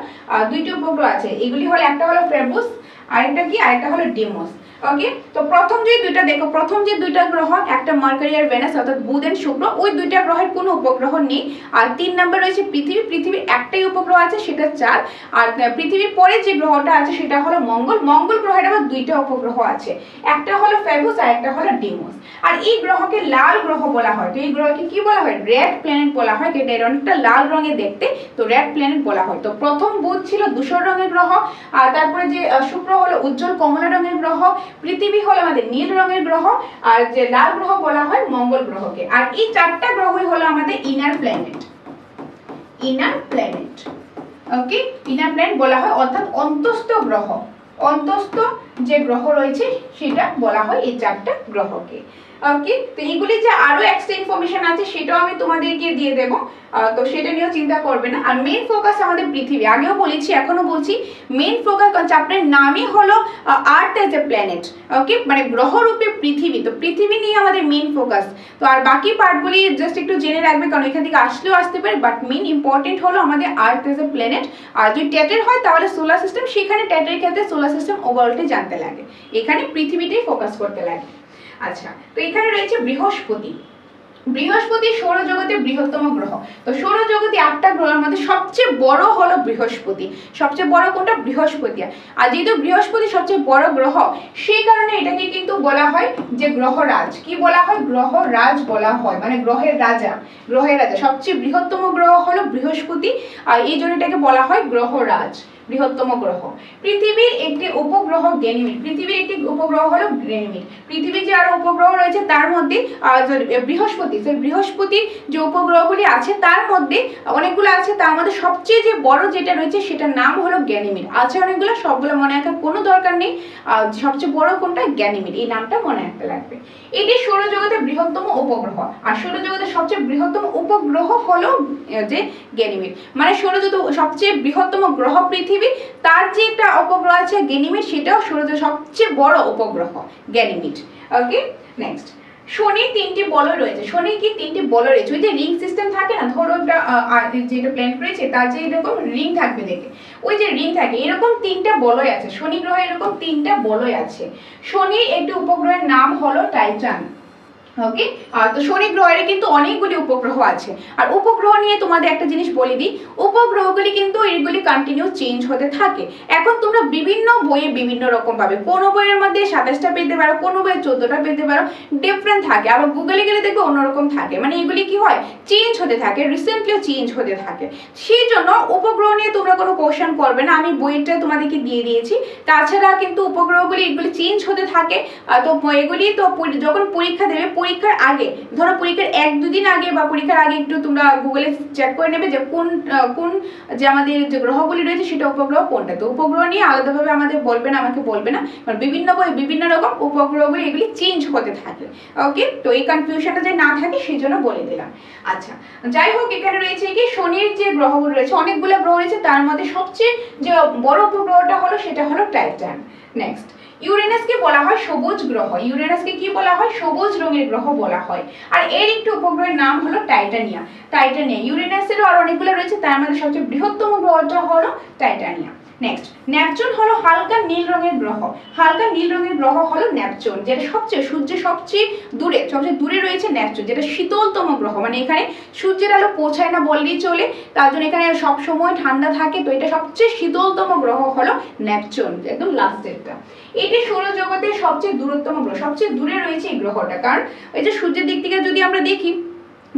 2টি উপগ্রহ আছে। এগুলি হলো, একটা হলো ফেবুস, আরেকটা কি? আরেকটা হলো ডিমোস। ওকে, তো প্রথম যে দুইটা দেখো, প্রথম যে দুইটা গ্রহ, একটা মার্কারি আর ভেনাস অর্থাৎ বুধ এন্ড শুক্র, ওই দুইটা গ্রহের কোনো উপগ্রহ নেই। আর 3 নম্বর রয়েছে পৃথিবী। পৃথিবীর একটাই উপগ্রহ আছে, সেটা চাঁদ। আর পৃথিবীর পরে যে গ্রহটা আছে সেটা হলো মঙ্গল। মঙ্গল গ্রহের আবার 2টা উপগ্রহ আছে, একটা হলো ফেবুস আর একটা হলো ডিমোস। আর এই গ্রহকে লাল গ্রহ বলা হয়। তো এই গ্রহকে কি বলা হয়? রেড প্ল্যানেট বলা হয়। এটা অনেকটা লাল রঙের দেখতে, তো রেড প্ল্যানেট বলা হয়। তো প্রথম বুধ ছিল ধূসর রঙের গ্রহ, আর তারপরে যে শুক্র হলো উজ্জ্বল কমলা রঙের গ্রহ, পৃথিবী হলো আমাদের নীল রঙের গ্রহ, আর যে লাল গ্রহ বলা হয় মঙ্গল গ্রহকে। আর এই 4টা গ্রহই হলো আমাদের ইনার প্ল্যানেট। ইনার প্ল্যানেট, ওকে, ইনার প্ল্যানেট বলা হয়, অর্থাৎ অন্তস্থ গ্রহ। অন্তস্থ যে গ্রহ রয়েছে সেটা বলা হয় এই 4টা গ্রহকে। ওকে, তো এইগুলি যে আরো এক্সট্রা ইনফরমেশন আছে সেটাও আমি তোমাদেরকে দিয়ে দেব, তো সেটা নিয়েও চিন্তা করবে না। আর মেইন ফোকাস আমাদের পৃথিবী, আগেও বলেছি এখনো বলছি, মেইন ফোকাস চ্যাপ্টারের নামই হলো আর্থ এজ এ প্ল্যানেট। ওকে, মানে গ্রহ রূপে পৃথিবী, তো পৃথিবী নিয়ে আমাদের মেইন ফোকাস। তো আর বাকি পার্টগুলি জাস্ট একটু জেনে রাখবে, কারণ এখান থেকে আসলেও আসতে পারে, বাট মেইন ইম্পর্টেন্ট হলো আমাদের আর্থ এজ এ প্ল্যানেট। আর যদি টেটের হয় তাহলে সোলার সিস্টেম, সেখানে টেটের ক্ষেত্রে সোলার সিস্টেম ওভারঅলটি জানতে লাগে, এখানে পৃথিবীতেই ফোকাস করতে লাগে। আচ্ছা, তো এখানে রয়েছে বৃহস্পতি। বৃহস্পতি সৌরজগতের বৃহত্তম গ্রহ। তো সৌরজগতে 8টা গ্রহের মধ্যে সবচেয়ে বড় হলো বৃহস্পতি। সবচেয়ে বড় কোনটা? বৃহস্পতি। আর যেহেতু বৃহস্পতি সবচেয়ে বড় গ্রহ, সেই কারণে এটাকে কিন্তু বলা হয় যে গ্রহরাজ। কি বলা হয়? গ্রহরাজ বলা হয়, মানে গ্রহের রাজা। গ্রহের রাজা, সবচেয়ে বৃহত্তম গ্রহ হলো বৃহস্পতি, আর এই জন্য এটাকে বলা হয় গ্রহরাজ, বৃহত্তম গ্রহ। পৃথিবীর একটি উপগ্রহ গ্যানিমিড। পৃথিবীর একটি উপগ্রহ হলো গ্যানিমিড। পৃথিবীর যে আরো উপগ্রহ রয়েছে তার মধ্যে বৃহস্পতি, বৃহস্পতির যে উপগ্রহগুলি আছে তার মধ্যে অনেকগুলো আছে, তার মধ্যে সবচেয়ে যে বড় যেটা রয়েছে সেটার নাম হলো গ্যানিমিড। আছে অনেকগুলো, সবগুলো মনে রাখার কোনো দরকার নেই, সবচেয়ে বড় কোনটা? গ্যানিমিড, এই নামটা মনে রাখতে লাগবে। এটি সৌরজগতের বৃহত্তম উপগ্রহ। আর সৌরজগতের সবচেয়ে বৃহত্তম উপগ্রহ হলো যে গ্যানিমিড, মানে সৌরজগতের সবচেয়ে বৃহত্তম গ্রহ পৃথিবী, তার যে একটা উপগ্রহ আছে গ্যানিমিড, সেটাও সৌরজগতের সবচেয়ে বড় উপগ্রহ গ্যানিমিড। ওকে, নেক্সট, শনির 3টি বলয় রয়েছে। শনির কি 3টি বলয় রয়েছে? ওই যে রিং সিস্টেম থাকে না, ধরো একটা যেটা প্ল্যানেট রয়েছে তার যে এরকম রিং থাকবে, দেখে ওই যে রিং থাকে, এরকম 3টা বলয় আছে। শনি গ্রহে এরকম 3টা বলয় আছে। শনির একটি উপগ্রহের নাম হলো টাইটান। ওকে, তো শনি গ্রহের কিন্তু অনেকগুলি উপগ্রহ আছে। আর উপগ্রহ নিয়ে তোমাদের একটা জিনিস বলে দিই, উপগ্রহগুলি কিন্তু এগুলি কন্টিনিউ চেঞ্জ হতে থাকে। এখন তোমরা বিভিন্ন বইয়ে বিভিন্ন রকম পাবে, কোনো বইয়ের মধ্যে 27টা পেতে পারো, কোনো বইয়ে 14টা পেতে পারো, ডিফারেন্ট থাকে। আবার গুগলে গেলে দেখবে অন্যরকম থাকে, মানে এগুলি কি হয়? চেঞ্জ হতে থাকে, রিসেন্টলিও চেঞ্জ হতে থাকে। সেই জন্য উপগ্রহ নিয়ে তোমরা কোনো কোশ্চেন করবে না, আমি বইটা তোমাদেরকে দিয়ে দিয়েছি। তাছাড়া কিন্তু উপগ্রহগুলি এগুলি চেঞ্জ হতে থাকে, তো এগুলি তো যখন পরীক্ষা দেবে, পরীক্ষার আগে, ধরো পরীক্ষার 1-2 দিন আগে বা পরীক্ষার আগে একটু তোমরা গুগলে চেক করে নেবে যে কোন যে আমাদের যে গ্রহগুলি রয়েছে সেটা উপগ্রহ কোনটা। তো উপগ্রহ নিয়ে আলাদাভাবে আমাকে বলবে না, কারণ বিভিন্ন বই বিভিন্ন রকম উপগ্রহগুলি এগুলি চেঞ্জ হতে থাকে। ওকে, তো এই কনফিউশনটা যে না থাকে সেই জন্য বলে দিলাম। আচ্ছা, যাই হোক, এখানে রয়েছে কি শনির যে গ্রহগুলো রয়েছে, অনেকগুলো গ্রহ রয়েছে, তার মধ্যে সবচেয়ে যে বড় উপগ্রহটা হলো সেটা হলো টাইটান। নেক্সট, ইউরেনাসকে বলা হয় সবুজ গ্রহ। ইউরেনাসকে কি বলা হয়? সবুজ রঙের গ্রহ বলা হয়। আর এর একটি উপগ্রহের নাম হলো টাইটানিয়া। ইউরেনাসেরও আর অনেকগুলো রয়েছে, তার মধ্যে সবচেয়ে বৃহত্তম গ্রহটা হলো টাইটানিয়া। নেক্সট, নেপচুন হলো হালকা নীল রঙের গ্রহ। হালকা নীল রঙের গ্রহ হলো নেপচুন, যেটা সূর্যের সবচেয়ে দূরে রয়েছে নেপচুন, যেটা শীতলতম গ্রহ, মানে এখানে সূর্যের আলো পৌঁছায় না বললেই চলে, তার জন্য এখানে সব সময় ঠান্ডা থাকে। তো এটা সবচেয়ে শীতলতম গ্রহ হলো নেপচুন, একদম লাস্টেরটা। এটি সৌরজগতের সবচেয়ে দূরতম গ্রহ, সবচেয়ে দূরে রয়েছে এই গ্রহটা, কারণ এই যে সূর্যের দিক থেকে যদি আমরা দেখি,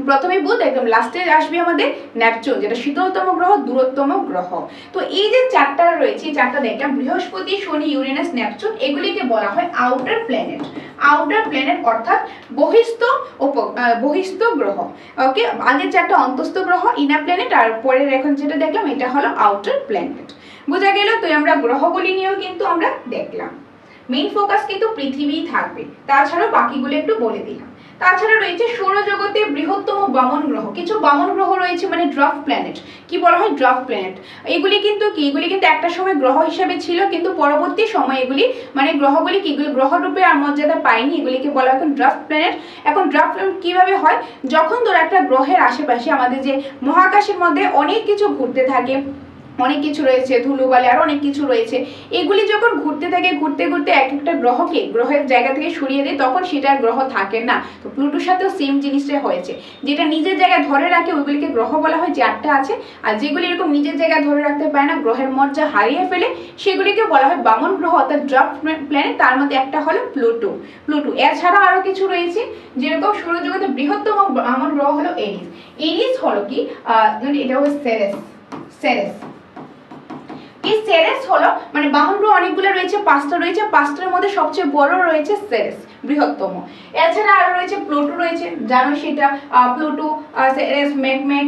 প্রথমে বুধ, একদম লাস্টে আসবে আমাদের নেপচুন, যেটা শীতলতম গ্রহ, দূরতম গ্রহ। তো এই যে 4টা রয়েছে, 4টা দেখলাম, বৃহস্পতি, শনি, ইউরেনাস, নেপচুন, এগুলিকে বলা হয় আউটার প্ল্যানেট। আউটার প্ল্যানেট অর্থাৎ বহিস্থ গ্রহ। ওকে, আগের 4টা অন্তস্থ গ্রহ, ইনার প্ল্যানেট, আর পরের এখন যেটা দেখলাম এটা হলো আউটার প্ল্যানেট। বোঝা গেল? তো আমরা গ্রহগুলি নিয়েও কিন্তু আমরা দেখলাম। মেইন ফোকাস কিন্তু পৃথিবী থাকবে, তাছাড়াও বাকিগুলো একটু বলে দিলাম। তাছাড়া রয়েছে সৌরজগতের বৃহত্তম বামন গ্রহ। কিছু বামন গ্রহ রয়েছে মানে ড্রাফট প্ল্যানেট, কি বলা হয় ড্রাফট প্ল্যানেট। এগুলি কিন্তু একটা সময় গ্রহ হিসেবে ছিল, কিন্তু পরবর্তী সময় এগুলি মানে গ্রহগুলি কি গ্রহ রূপে আর মর্যাদা পায়নি, এগুলিকে বলা হয় এখন ড্রাফট প্ল্যানেট। এখন ড্রাফট প্ল্যানেট কিভাবে হয়, যখন ধরো একটা গ্রহের আশেপাশে আমাদের যে মহাকাশের মধ্যে অনেক কিছু ঘুরতে থাকে, অনেক কিছু রয়েছে ধুলোবালি আর অনেক কিছু রয়েছে, এগুলি যখন ঘুরতে থাকে ঘুরতে ঘুরতে এক একটা গ্রহকে গ্রহের জায়গা থেকে সরিয়ে দেয়, তখন সেটা গ্রহ থাকে না। তো প্লুটোর সাথেও সেম জিনিসটা হয়েছে, যেটা নিজের জায়গায় ধরে রাখে ওইগুলিকে গ্রহ বলা হয়, যে 8টা আছে। আর যেগুলি এরকম নিজের জায়গায় ধরে রাখতে পারে না, গ্রহের মর্যাদা হারিয়ে ফেলে, সেগুলিকে বলা হয় বামন গ্রহ অর্থাৎ ড্রাফট প্ল্যানেট। তার মধ্যে একটা হলো প্লুটো। এছাড়াও আরো কিছু রয়েছে, যেরকম সৌরজগতের বৃহত্তম বামন গ্রহ হলো এরিস। এরিস হলো কি এটা হলো সেরেস। এই সেরেস হলো মানে বামন গ্রহ অনেকগুলো রয়েছে, 5টা রয়েছে, 5টার মধ্যে সবচেয়ে বড় রয়েছে সেরেস, বৃহত্তম। এছাড়া আরো রয়েছে প্লুটো রয়েছে, জানো সেটা প্লুটো, সেরেস, ম্যাকম্যাক,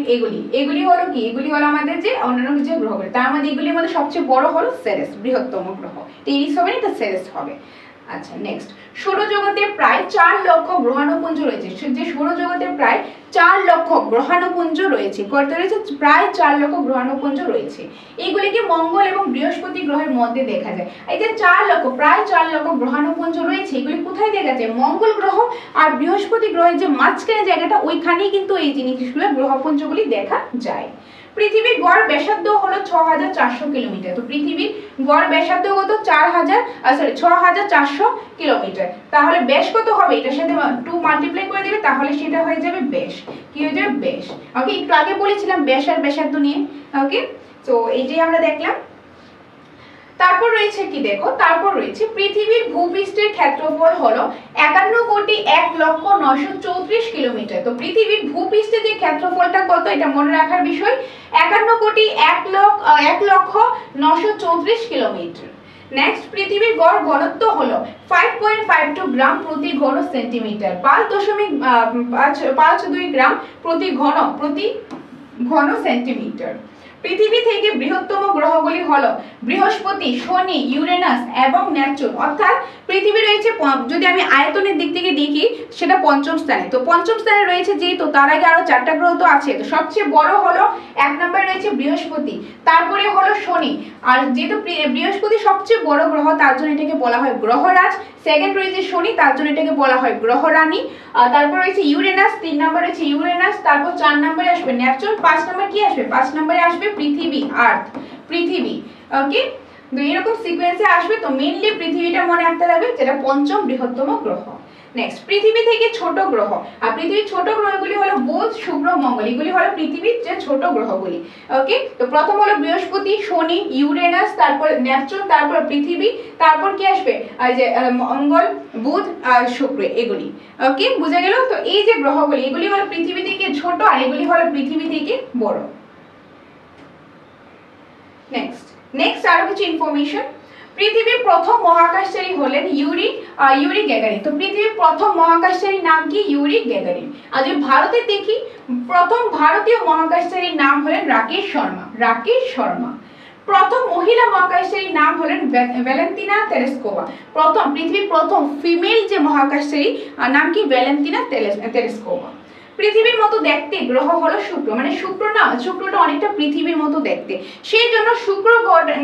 এগুলি হলো কি, এগুলি হলো আমাদের যে অন্যান্য যে গ্রহগুলি, তার মধ্যে এগুলির মধ্যে সবচেয়ে বড় হলো সেরেস, বৃহত্তম গ্রহ। এরিস হবে না, এটা সেরেস হবে। আচ্ছা নেক্সট, সৌরজগতে প্রায় 4 লক্ষ গ্রহাণুপুঞ্জ রয়েছে। যে সৌরজগতে প্রায় 4 লক্ষ গ্রহাণুপুঞ্জ রয়েছে, কত রয়েছে, প্রায় 4 লক্ষ গ্রহাণুপুঞ্জ রয়েছে। এইগুলিকে মঙ্গল এবং বৃহস্পতি গ্রহের মধ্যে দেখা যায়। এই যে 4 লক্ষ, প্রায় 4 লক্ষ গ্রহাণুপুঞ্জ রয়েছে, এগুলি কোথায় দেখা যায়, মঙ্গল গ্রহ আর বৃহস্পতি গ্রহের যে মাঝখানে জায়গাটা, ওইখানেই কিন্তু এই জিনিসগুলো গ্রহপুঞ্জগুলি দেখা যায়। পৃথিবীর গড় ব্যাসার্ধ হলো 6400 কিলোমিটার। তো পৃথিবীর গড় ব্যাসার্ধ কত, 6400 কিলোমিটার। তাহলে ব্যাস কত হবে, এটার সাথে 2 মাল্টিপ্লাই করে দিবে, তাহলে সেটা হয়ে যাবে ব্যাস। কি হয়ে যাবে, ব্যাস। ওকে, একটু আগে বলেছিলাম ব্যাস আর ব্যাসার্ধ নিয়ে। ওকে, তো এইটাই আমরা দেখলাম। তারপর রয়েছে কি দেখো, তারপর রয়েছে পৃথিবীর ভূপৃষ্ঠের ক্ষেত্রফল হলো 51,934 কিলোমিটার। তো পৃথিবীর ভূপৃষ্ঠের যে ক্ষেত্রফলটা কত, এটা মনে রাখার বিষয়, 51,01,0934 কিলোমিটার। নেক্সট, পৃথিবীর গড় ঘনত্ব হলো 5.52 গ্রাম প্রতি ঘন সেন্টিমিটার, 5.52 গ্রাম প্রতি ঘন সেন্টিমিটার। পৃথিবী থেকে বৃহত্তম গ্রহগুলি হলো বৃহস্পতি, শনি, ইউরেনাস এবং নেপচুন। অর্থাৎ পৃথিবী রয়েছে, যদি আমি আয়তনের দিক থেকে দেখি সেটা 5ম স্থানে। তো 5ম স্থানে রয়েছে, যেহেতু তার আগে আরো 4টা গ্রহ তো আছে, তো সবচেয়ে বড় হলো 1 নম্বরে রয়েছে বৃহস্পতি, তারপরে হলো শনি। আর যেহেতু বৃহস্পতি সবচেয়ে বড় গ্রহ, তার জন্য এটাকে বলা হয় গ্রহরাজ। সেকেন্ড রয়েছে শনি, তার জন্য এটাকে বলা হয় গ্রহরানী। তারপর রয়েছে ইউরেনাস, 3 নম্বরে রয়েছে ইউরেনাস, তারপর 4 নম্বরে আসবে নেপচুন, 5 নম্বরে কি আসবে, 5 নম্বরে আসবে পৃথিবী, আর্থ, পৃথিবী। ওকে, তো এরকম সিকোয়েন্সে আসবে। তো মেইনলি পৃথিবীটা মনে রাখতে লাগবে, যেটা 5ম বৃহত্তম গ্রহ। নেক্সট, পৃথিবী থেকে ছোট গ্রহ। আর পৃথিবীর ছোট গ্রহগুলি হলো বুধ, শুক্র, মঙ্গল। এগুলি হলো পৃথিবীর যে ছোট গ্রহগুলি। ওকে, তো প্রথম হলো বৃহস্পতি, শনি, ইউরেনাস, তারপর নেপচুন, তারপর পৃথিবী, তারপর কি আসবে এই যে মঙ্গল, বুধ আর শুক্র, এগুলি। ওকে, বুঝা গেল? তো এই যে গ্রহগুলি, এগুলি হলো পৃথিবী থেকে ছোট আর এগুলি হলো পৃথিবী থেকে বড়। নেক্সট আরো কিছু ইনফরমেশন। পৃথিবীর প্রথম মহাকাশচারী হলেন ইউরি গ্যাগারিন। তো পৃথিবীর প্রথম মহাকাশচারীর নাম কি, ইউরি গ্যাগারিন। আর যদি ভারতে দেখি, প্রথম ভারতীয় মহাকাশচারীর নাম হলেন রাকেশ শর্মা। প্রথম মহিলা মহাকাশচারীর নাম হলেন ভ্যালেন্তিনা তেরেস্কোভা। পৃথিবীর প্রথম ফিমেল যে মহাকাশচারী নাম কি, ভ্যালেন্তিনা তেরেস্কোভা। পৃথিবীর মতো দেখতে গ্রহ হলো শুক্র, মানে শুক্রটা অনেকটা পৃথিবীর মতো দেখতে, সেই জন্য শুক্র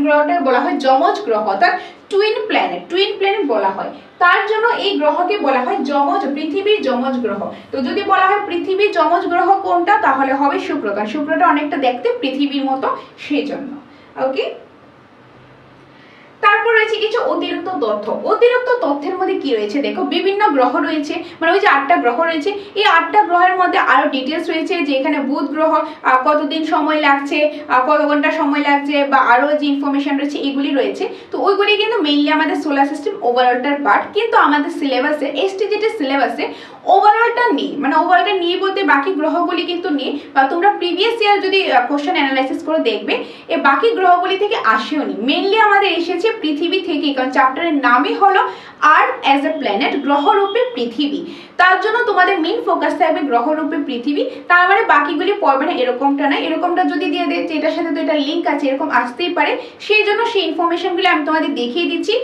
গ্রহটা বলা হয় যমজ গ্রহ, অর্থাৎ টুইন প্ল্যানেট বলা হয়। তার জন্য এই গ্রহকে বলা হয় পৃথিবীর যমজ গ্রহ। তো যদি বলা হয় পৃথিবীর যমজ গ্রহ কোনটা, তাহলে হবে শুক্র, কারণ শুক্রটা অনেকটা দেখতে পৃথিবীর মতো, সেই জন্য। ওকে, তারপর রয়েছে কিছু অতিরিক্ত তথ্যের মধ্যে কি রয়েছে দেখো, বিভিন্ন গ্রহ রয়েছে, মানে ওই যে 8টা গ্রহ রয়েছে, এই 8টা গ্রহের মধ্যে আরো ডিটেলস রয়েছে, যে এখানে বুধ গ্রহ কতদিন সময় লাগছে, কত ঘন্টা সময় লাগছে, বা আরো যে ইনফরমেশন রয়েছে এগুলি রয়েছে। তো ওইগুলি কিন্তু মেইনলি আমাদের সোলার সিস্টেম ওভারঅলটার পার্ট, কিন্তু আমাদের সিলেবাসে এসটিজিটি সিলেবাসে ওভারঅলটা নেই, মানে ওভারঅলটা নিয়ে বলতে বাকি গ্রহগুলি কিন্তু নেই, বা তোমরা প্রিভিয়াস ইয়ার যদি কোশ্চেন অ্যানালাইসিস করে দেখবে, এই বাকি গ্রহগুলি থেকে আসেও নি। মেইনলি আমাদের এসেছে পৃথিবী পৃথিবী থেকে, কারণ চ্যাপ্টারের নামই হলো আর্থ অ্যাজ এ প্ল্যানেট, গ্রহরূপে পৃথিবী, তার জন্য তোমাদের মেইন ফোকাস থাকবে গ্রহরূপে পৃথিবী। তার মানে বাকিগুলি পড়বে না এরকমটা না, এরকমটা যদি দিয়ে দেয় যে এটার সাথে তো এটা লিঙ্ক আছে এরকম আসতেই পারে, সেই জন্য সেই ইনফরমেশনগুলো আমি তোমাদের দেখিয়ে দিচ্ছি।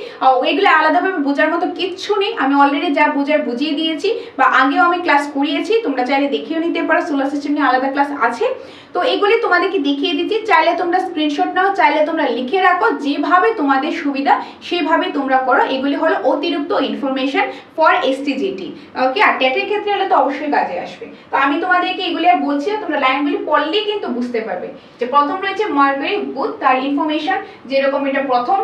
এগুলো আলাদাভাবে বোঝার মতো কিচ্ছু নেই, আমি অলরেডি যা বোঝার বুঝিয়ে দিয়েছি বা আগেও আমি ক্লাস করিয়েছি, তোমরা চাইলে দেখেও নিতে পারো, সোলার সিস্টেম নিয়ে আলাদা ক্লাস আছে। তো এগুলি তোমাদেরকে দেখিয়ে দিচ্ছি, চাইলে তোমরা স্ক্রিনশট নাও, চাইলে তোমরা লিখে রাখো, যেভাবে তোমাদের সুবিধা সেভাবে তোমরা করো। এগুলি হলো অতিরিক্ত ইনফরমেশন ফর এসটিজিটি, ওকে। আর টেটের ক্ষেত্রে হলে তো অবশ্যই কাজে আসবে। তো আমি তোমাদেরকে এগুলি আর বলছি না, তোমরা লাইনগুলি পড়লেই কিন্তু বুঝতে পারবে। যে প্রথম রয়েছে মার্কারি, বুধ, তার ইনফরমেশন যেরকম এটা প্রথম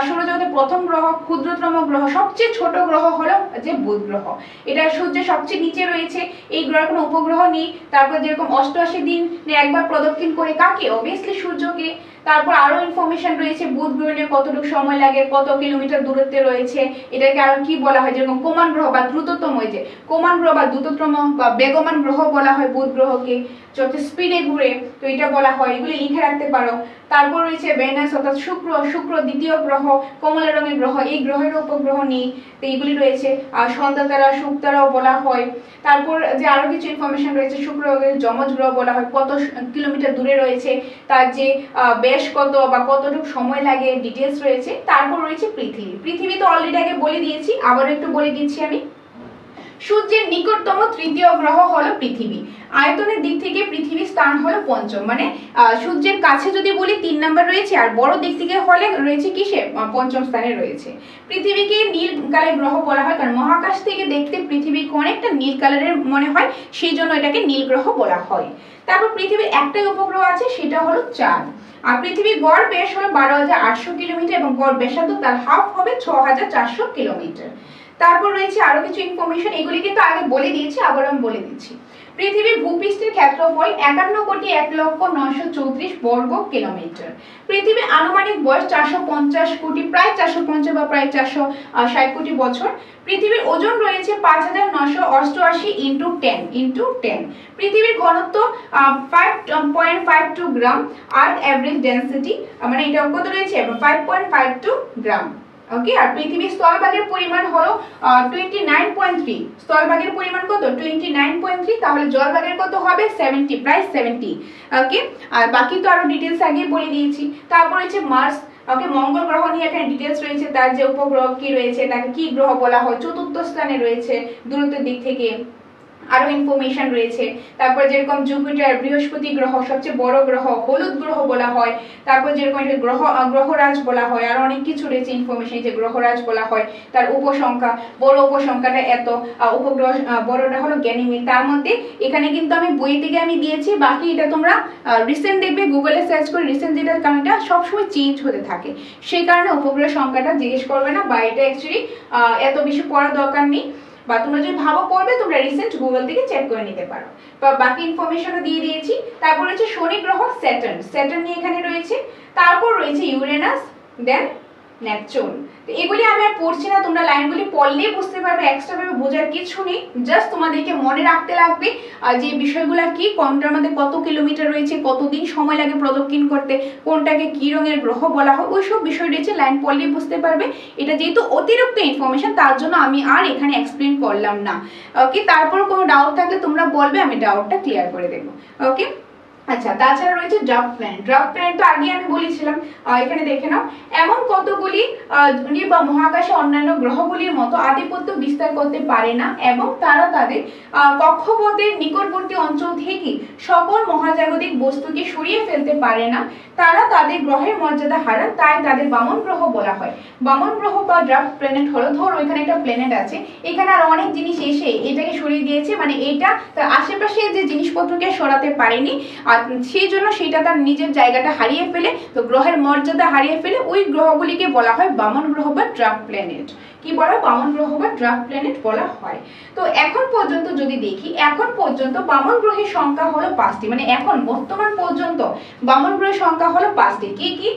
সৌরজগতের প্রথম গ্রহ, ক্ষুদ্রতম গ্রহ, সবচেয়ে ছোট গ্রহ হলো যে বুধ গ্রহ, এটা সূর্যের সবচেয়ে নিচে রয়েছে, এই গ্রহের কোনো উপগ্রহ নেই। তারপর যেরকম 88 দিন একবার প্রদক্ষিণ করে কাকে, অবভিয়াসলি সূর্যকে। তারপর আরো ইনফরমেশন রয়েছে বুধ গ্রহে কতটুকু সময় লাগে, কত কিলোমিটার দূরত্বে রয়েছে, এটাকে আরো কি বলা হয়, যেরকম কোমান গ্রহ বা দ্রুততম, ওই যে কোমান গ্রহ বা দ্রুততম বা বেগমান গ্রহ বলা হয় বুধ গ্রহকে, যত স্পিডে ঘুরে, তো এটা বলা হয়, এগুলি লিখে রাখতে পারো। তারপর রয়েছে ভেনাস অর্থাৎ শুক্র দ্বিতীয় গ্রহ, কমলা রঙের গ্রহ, এই গ্রহের উপগ্রহ নেই, তো এইগুলি রয়েছে। আর সন্ধ্যা তারা, শুক তারাও বলা হয়। তারপর যে আরো কিছু ইনফরমেশন রয়েছে, শুক্রকে যমজ গ্রহ বলা হয়, কত কিলোমিটার দূরে রয়েছে, তার যে বেশ কত বা কতটুকু সময় লাগে, ডিটেলস রয়েছে। তারপর রয়েছে পৃথিবী তো অলরেডি আগে বলে দিয়েছি, আবারও একটু বলে দিচ্ছি আমি। সূর্যের নিকটতম তৃতীয় গ্রহ হলো পৃথিবী, আয়তনের দিক থেকে পৃথিবীর স্থান হলো পঞ্চম, মানে সূর্যের কাছে যদি বলি 3 নাম্বার রয়েছে, আর বড় দিক থেকে হলে রয়েছে কিসে, পঞ্চম স্থানে রয়েছে। পৃথিবীকে নীল কালের গ্রহ বলা হয়, কারণ মহাকাশ থেকে দেখতে পৃথিবীকে অনেকটা নীল কালারের মনে হয়, সেই জন্য এটাকে নীল গ্রহ বলা হয়। তারপর পৃথিবীর একটাই উপগ্রহ আছে, সেটা হলো চাঁদ। আর পৃথিবীর গড় ব্যাস হলো 12,800 কিলোমিটার এবং গড় ব্যাসার্ধ তার হাফ হবে 6,400 কিলোমিটার। তারপর রয়েছে আরো কিছু ইনফরমেশন, এগুলি কিন্তু আগে বলে দিয়েছি, আবার আমি বলে দিচ্ছি। পৃথিবীর ভূপৃষ্ঠের ক্ষেত্রফল 51,01,34 বর্গ কিলোমিটার। পৃথিবীর আনুমানিক বয়স 450 কোটি, প্রায় 450 বা প্রায় 460 কোটি বছর। পৃথিবীর ওজন রয়েছে 5,988 × 10 পৃথিবীর ঘনত্ব 5.52 গ্রাম। আর্থ অ্যাভারেজ ডেনসিটি মানে এটা কত রয়েছে, 5.52 গ্রাম, ওকে। আর পৃথিবীর স্থলভাগের পরিমাণ হলো 29.3, স্থলভাগের পরিমাণ কত, 29.3, তাহলে জলভাগের কত হবে 70, প্রায় 70, ওকে। আর বাকি তো আরো ডিটেইলস আগে বলে দিয়েছি। তারপর হচ্ছে মার্স, ওকে, মঙ্গল গ্রহ নিয়ে এখানে ডিটেইলস রয়েছে, তার যে উপগ্রহ কি রয়েছে, তাকে কি গ্রহ বলা হয়, চতুর্থ স্থানে রয়েছে দূরত্বের দিক থেকে, আরো ইনফরমেশন রয়েছে। তারপর যেরকম জুপিটার, বৃহস্পতি গ্রহ সবচেয়ে বড় গ্রহ, হলুদ গ্রহ বলা হয়। তারপর যেরকম এটা গ্রহরাজ বলা হয়, আর অনেক কিছু রয়েছে ইনফরমেশন, যে গ্রহরাজ বলা হয়। তার উপসংখ্যা, বড় উপসংখ্যাটা এত, উপগ্রহ বড়টা হলো গ্যানিমিড। তার মধ্যে এখানে কিন্তু আমি বই থেকে আমি দিয়েছি, বাকি এটা তোমরা রিসেন্ট দেখবে, গুগলে সার্চ করে রিসেন্ট যেটা, কারণ এটা সবসময় চেঞ্জ হতে থাকে, সেই কারণে উপগ্রহ সংখ্যাটা জিজ্ঞেস করবে না, বা এটা অ্যাকচুয়ালি এত বেশি পড়ার দরকার নেই, বা তোমরা যদি ভাবো পড়বে তোমরা রিসেন্ট গুগল থেকে চেক করে নিতে পারো। বা বাকি ইনফরমেশনও দিয়ে দিয়েছি। তারপর রয়েছে শনি গ্রহ, স্যাটার্ন নিয়ে এখানে রয়েছে। তারপর রয়েছে ইউরেনাস, দেন নেপচুন। তো এগুলি আমি আর পড়ছি না, তোমরা লাইনগুলি পড়লেই বুঝতে পারবে, এক্সট্রা ভাবে বোঝার কিছু নেই, জাস্ট তোমাদেরকে মনে রাখতে লাগবে যে বিষয়গুলো কি, কোনটার মধ্যে কত কিলোমিটার রয়েছে, কতদিন সময় লাগে প্রদক্ষিণ করতে, কোনটাকে কি রঙের গ্রহ বলা হয়, ওইসব বিষয় রয়েছে, লাইন পড়লেই বুঝতে পারবে। এটা যেহেতু অতিরিক্ত ইনফরমেশন, তার জন্য আমি আর এখানে এক্সপ্লেন করলাম না, ওকে। তারপর কোনো ডাউট থাকলে তোমরা বলবে, আমি ডাউটটা ক্লিয়ার করে দেবো, ওকে। আচ্ছা, তাছাড়া রয়েছে ড্রাফট প্ল্যানেট তো আগে আমি বলেছিলাম, এখানে দেখে নাও। এমন কতগুলি বা মহাকাশে অন্যান্য গ্রহগুলির মতো আধিপত্য বিস্তার করতে পারে না, এবং তারা তাদের কক্ষপথের নিকটবর্তী অঞ্চল থেকে সকল মহাজাগতিক বস্তুকে সরিয়ে ফেলতে পারে না। তারা তাদের গ্রহের মর্যাদা হারান, তাই তাদের বামন গ্রহ বলা হয়। বামন গ্রহ বা ড্রাফট প্ল্যানেট হলো, ধরো এখানে একটা প্ল্যানেট আছে, এখানে আর অনেক জিনিস এসে এটাকে সরিয়ে দিয়েছে, মানে এটা তার আশেপাশে যে জিনিসপত্রকে সরাতে পারেনি, আর সেই জন্য সেটা তার নিজের জায়গাটা হারিয়ে ফেলে, তো গ্রহের মর্যাদা হারিয়ে ফেলে, ওই গ্রহগুলিকে বলা হয় বামন গ্রহ বা ড্রাফট প্ল্যানেট। কি বলা হয়, বামন গ্রহ বা ড্রাফট প্ল্যানেট বলা হয়। তো এখন পর্যন্ত যদি দেখি, এখন পর্যন্ত বামন গ্রহের সংখ্যা হলো 5টি, মানে এখন বর্তমান পর্যন্ত বামন গ্রহের সংখ্যা হলো 5টি। কি কি,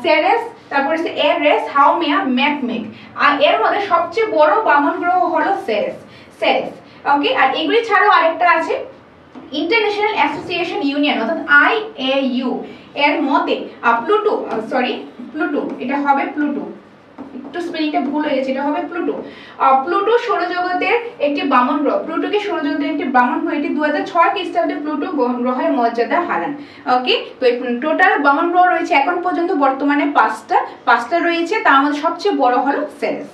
সেরেস, তারপরে এরেস, হাউমেয়া, ম্যাকমেক। আর এর মধ্যে সবচেয়ে বড় বামন গ্রহ হলো সেরেস, ওকে। আর এগুলি ছাড়াও আরেকটা আছে, ইন্টারন্যাশনাল অ্যাসোসিয়েশন ইউনিয়ন অর্থাৎ IAU এর মতে প্লুটো, এটা হবে প্লুটো, একটু স্পেলিংটা ভুল হয়ে গেছে, এটা হবে প্লুটো। প্লুটো সৌরজগতের একটি বামন গ্রহ। প্লুটোকে সৌরজগতের একটি বামন গ্রহ। এটি 2006 খ্রিস্টাব্দে প্লুটো গ্রহের মর্যাদা হারান। ওকে, তো টোটাল বামন গ্রহ রয়েছে এখন পর্যন্ত বর্তমানে পাঁচটা রয়েছে, তার মধ্যে সবচেয়ে বড় হলো সেরেস।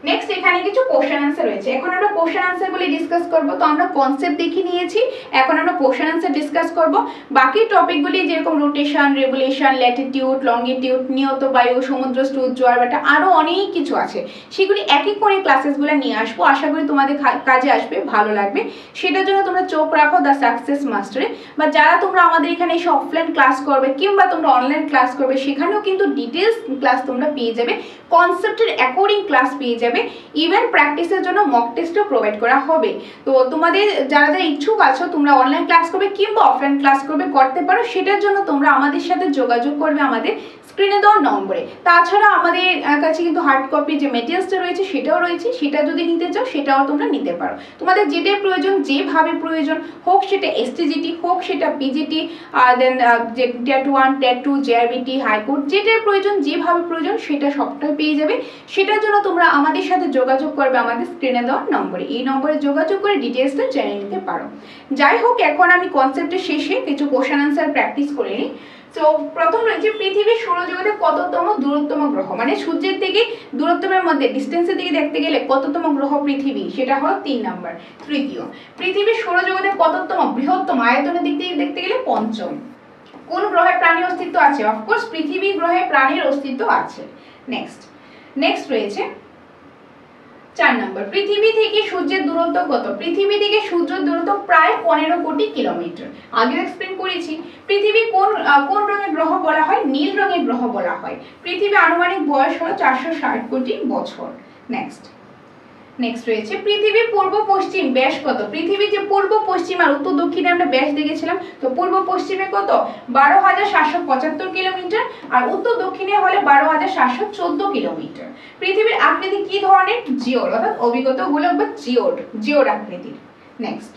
নেক্সট এখানে কিছু কোশ্চেন আনসার রয়েছে। এখন আমরা কোশ্চেন আনসার গুলি ডিসকাস করব। তো আমরা কনসেপ্ট দেখে নিয়েছি, এখন আমরা কোশ্চেন আনসার ডিসকাস করব। বাকি টপিকগুলি যেরকম রোটেশন, রেভলিউশন, ল্যাটিটিউড, লঙ্গিটিউড, নিয়ত বায়ু, সমুদ্র স্রোত, জোয়ার ভাটা, আরো অনেক কিছু আছে, সেগুলি এক এক করে ক্লাসেসগুলো নিয়ে আসবো। আশা করি তোমাদের কাজে আসবে, ভালো লাগবে। সেটার জন্য তোমরা চোখ রাখো দ্য সাকসেস মাস্টারে, বা যারা তোমরা আমাদের এখানে এসে অফলাইন ক্লাস করবে কিংবা তোমরা অনলাইন ক্লাস করবে, সেখানেও কিন্তু ডিটেলস ক্লাস তোমরা পেয়ে যাবে, কনসেপ্টের অ্যাকর্ডিং ক্লাস পেয়ে যাবে। ইভেন প্র্যাকটিসের জন্য মক টেস্টও প্রোভাইড করা হবে। তো তোমাদের যারা যারা ইচ্ছুক আছো তোমরা অনলাইন ক্লাস করবে কিংবা অফলাইন ক্লাস করতে পারো, সেটার জন্য তোমরা আমাদের সাথে যোগাযোগ করবে আমাদের স্ক্রিনে দেওয়া নম্বরে। তাছাড়া আমাদের কাছে কিন্তু হার্ড কপি যে মেটেরিয়ালসটা রয়েছে সেটাও রয়েছে, সেটা যদি নিতে চাও সেটাও তোমরা নিতে পারো। তোমাদের যেটাই প্রয়োজন, যেভাবে প্রয়োজন হোক, সেটা এসটিজিটি হোক, সেটা পিজিটি, দেন যে টেট 1, টেট 2, জেআরবিটি, হাইকোর্ট, যেটার প্রয়োজন, যেভাবে প্রয়োজন সেটা সবটাই পেয়ে যাবে। সেটার জন্য তোমরা আমাদের সাথে যোগাযোগ করবে আমাদের স্ক্রিনে দেওয়া নম্বরে। এই নম্বরে যোগাযোগ করে ডিটেলসটা জেনে নিতে পারো। যাই হোক, এখন আমি কনসেপ্টের শেষে কিছু কোশ্চেন আনসার প্র্যাকটিস করে নিই। তো প্রথম রয়েছে পৃথিবীর সৌরজগতের কততম দূরত্বম গ্রহ, মানে সূর্যের থেকে দূরত্বের মধ্যে ডিস্টেন্সের দিকে দেখতে গেলে কততম গ্রহ পৃথিবী, সেটা হলো 3 নাম্বার। তৃতীয়, পৃথিবীর সৌরজগতের কততম বৃহত্তম আয়তনের দিক থেকে দেখতে গেলে 5ম। কোন গ্রহে প্রাণীর অস্তিত্ব আছে? অফকোর্স পৃথিবী গ্রহে প্রাণীর অস্তিত্ব আছে। নেক্সট রয়েছে 4 নম্বর, পৃথিবী থেকে সূর্যের দূরত্ব কত? পৃথিবী থেকে সূর্যের দূরত্ব প্রায় 15 কোটি কিলোমিটার। আগে এক্সপ্লেন করেছি। পৃথিবী কোন রঙের গ্রহ বলা হয়? নীল রঙের গ্রহ বলা হয়। পৃথিবী আনুমানিক বয়স হলো 460 কোটি বছর। নেক্সট রয়েছে পৃথিবীর পূর্ব পশ্চিম ব্যাস কত? পৃথিবীর যে পূর্ব পশ্চিম আর উত্তর দক্ষিণে আমরা ব্যাস দেখেছিলাম, তো পূর্ব পশ্চিমে কত? 12,775 কিলোমিটার, আর উত্তর দক্ষিণে হলে 12,714 কিলোমিটার। পৃথিবীর আকৃতি কি ধরনের? জিওড, অর্থাৎ অবিগত গোলক বা জিওড আকৃতির। নেক্সট,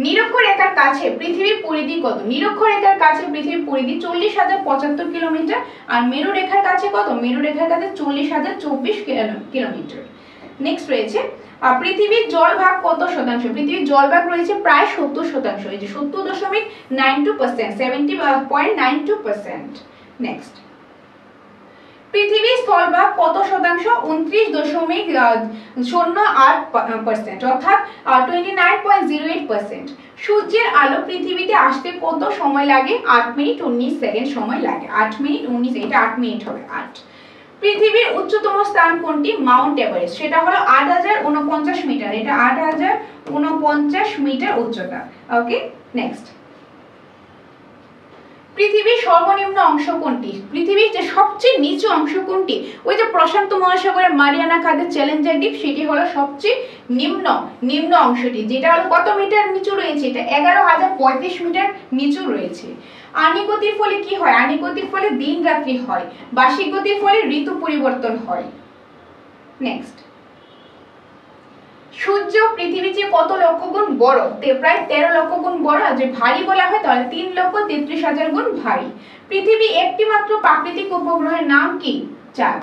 নিরক্ষরেখার কাছে পৃথিবীর পরিধি কত? নিরক্ষরেখার কাছে পৃথিবীর পরিধি 40,075 কিলোমিটার, আর মেরু রেখার কাছে কত? মেরু রেখার কাছে 40,024 কিলোমিটার। নেক্সট রয়েছে পৃথিবীর জলভাগ কত শতাংশ? পৃথিবীর জলভাগ রয়েছে প্রায় 70%, এই যে 70.92%, 70.92%। নেক্সট, পৃথিবীর স্থলভাগ কত শতাংশ? 29.08%, অর্থাৎ 29.08%। সূর্যের আলো পৃথিবীতে আসতে কত সময় লাগে? 8 মিনিট 19 সেকেন্ড সময় লাগে। 8 মিনিট 19, এটা 8 মিনিট হবে 8। পৃথিবীর উচ্চতম স্থান কোনটি? মাউন্ট এভারেস্ট, সেটা হলো 8,049 মিটার, এটা 8,049 মিটার উচ্চতা। ওকে, নেক্সট, পৃথিবীর সর্বনিম্ন অংশ কোনটি? পৃথিবীর যে সবচেয়ে নিচু অংশ কোনটি? ওই যে প্রশান্ত মহাসাগরের মারিয়ানা খাদের চ্যালেঞ্জার দ্বীপ, সেটি হলো সবচেয়ে নিম্ন অংশটি, যেটা হলো কত মিটার নিচু রয়েছে? এটা 11,035 মিটার নিচু রয়েছে। আণবিক গতির ফলে কি হয়? আণবিক গতির ফলে দিন রাত্রি হয়। বার্ষিক গতির ফলে ঋতু পরিবর্তন হয়। নেক্সট, সূর্য পৃথিবীর চেয়ে কত লক্ষ গুণ বড়? প্রায় 13 লক্ষ গুণ বড়। যে ভারী বলা হয় তাহলে 3,33,000 গুণ ভারী। পৃথিবী একটি মাত্র প্রাকৃতিক উপগ্রহের নাম কি? চাঁদ।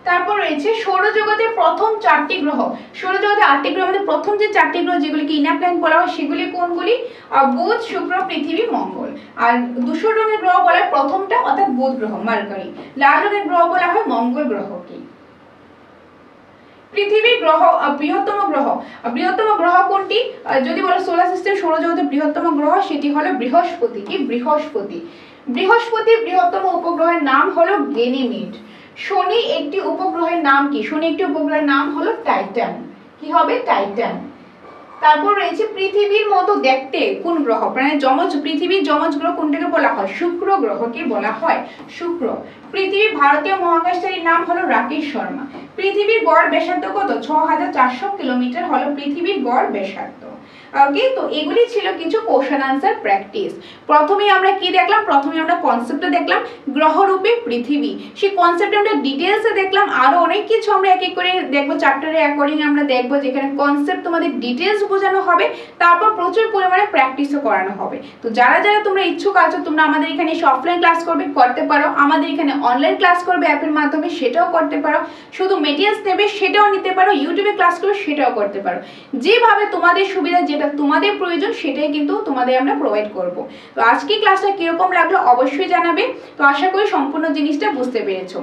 তারপর রয়েছে সৌরজগতের প্রথম 4টি গ্রহ। সৌরজগতে 8টি গ্রহের মধ্যে প্রথম যে 4টি গ্রহ যেগুলিকে ইনার প্ল্যানেট বলা হয় সেগুলি কোনগুলি? বুধ, শুক্র, পৃথিবী, মঙ্গল। আর ধূসর রঙের গ্রহ বলা হয় প্রথমটা, অর্থাৎ বুধ গ্রহ, মার্কারি। লাল রঙের গ্রহ বলা হয় মঙ্গল গ্রহকে। পৃথিবীর বৃহত্তম গ্রহ কোনটি? যদি বলো সোলার সিস্টেম সৌরজগতের বৃহত্তম গ্রহ, সেটি হলো বৃহস্পতি। কি? বৃহস্পতি। বৃহস্পতির বৃহত্তম উপগ্রহের নাম হলো গেনিমিড। শনি একটি উপগ্রহের নাম কি? শনি একটি উপগ্রহের নাম হলো টাইটান। কি হবে? টাইটান। তারপর রয়েছে পৃথিবীর মতো দেখতে কোন গ্রহ? মানে পৃথিবীর যমজ গ্রহ কোনটাকে বলা হয়? শুক্র গ্রহকে বলা হয় শুক্র। পৃথিবীর ভারতীয় মহাকাশচারীর নাম হলো রাকেশ শর্মা। পৃথিবীর গড় ব্যাসার্ধ কত? 6,400 কিলোমিটার হলো পৃথিবীর গড় ব্যাসার্ধ। ওকে, তো এগুলি ছিল কিছু কোশ্চেন আনসার প্র্যাকটিস। প্রথমে আমরা কি দেখলাম, প্রথমে আমরা কনসেপ্টটা দেখলাম গ্রহরূপে পৃথিবী, সেই কনসেপ্টে আমরা ডিটেলসে দেখলাম। আরো অনেক কিছু আমরা এক এক করে দেখবো, চ্যাপ্টারের অ্যাকর্ডিং আমরা দেখবো, যেখানে কনসেপ্ট তোমাদের ডিটেলস বোঝানো হবে, তারপর প্রচুর পরিমাণে প্র্যাকটিসও করানো হবে। তো যারা যারা তোমরা ইচ্ছুক আছো, তোমরা আমাদের এখানে এসে অফলাইন ক্লাস করতে পারো, আমাদের এখানে অনলাইন ক্লাস করবে অ্যাপের মাধ্যমে, সেটাও করতে পারো। শুধু মেটেরিয়ালস নেবে সেটাও নিতে পারো, ইউটিউবে ক্লাস করবে সেটাও করতে পারো। যেভাবে তোমাদের সুবিধা, যেটা তোমাদের প্রয়োজন সেটাই কিন্তু তোমাদের আমরা প্রোভাইড করব। তো আজকে ক্লাসটা কিরকম লাগলো অবশ্যই জানাবে। তো আশা করি সম্পূর্ণ জিনিসটা বুঝতে পেরেছো।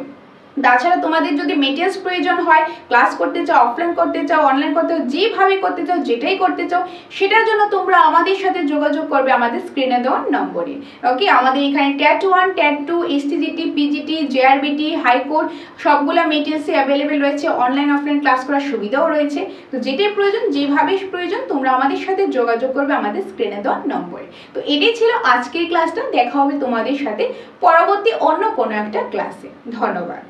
তাছাড়া তোমাদের যদি মেটেরিয়ালস প্রয়োজন হয়, ক্লাস করতে চাও, অফলাইন করতে চাও, অনলাইন করতে চাও, যেভাবে করতে চাও, যেটাই করতে চাও, সেটার জন্য তোমরা আমাদের সাথে যোগাযোগ করবে আমাদের স্ক্রিনে দেওয়া নম্বরে। ওকে, আমাদের এখানে ট্যাট 1, ট্যাট 2, এসটিজিটি, পিজিটি, জেআরবিটি, হাইকোর্ট সবগুলো মেটেরিয়ালসই অ্যাভেলেবেল রয়েছে। অনলাইন অফলাইন ক্লাস করার সুবিধাও রয়েছে। তো যেটাই প্রয়োজন, যেভাবে প্রয়োজন, তোমরা আমাদের সাথে যোগাযোগ করবে আমাদের স্ক্রিনে দেওয়া নম্বরে। তো এটাই ছিল আজকের ক্লাসটা। দেখা হবে তোমাদের সাথে পরবর্তী অন্য কোনো একটা ক্লাসে। ধন্যবাদ।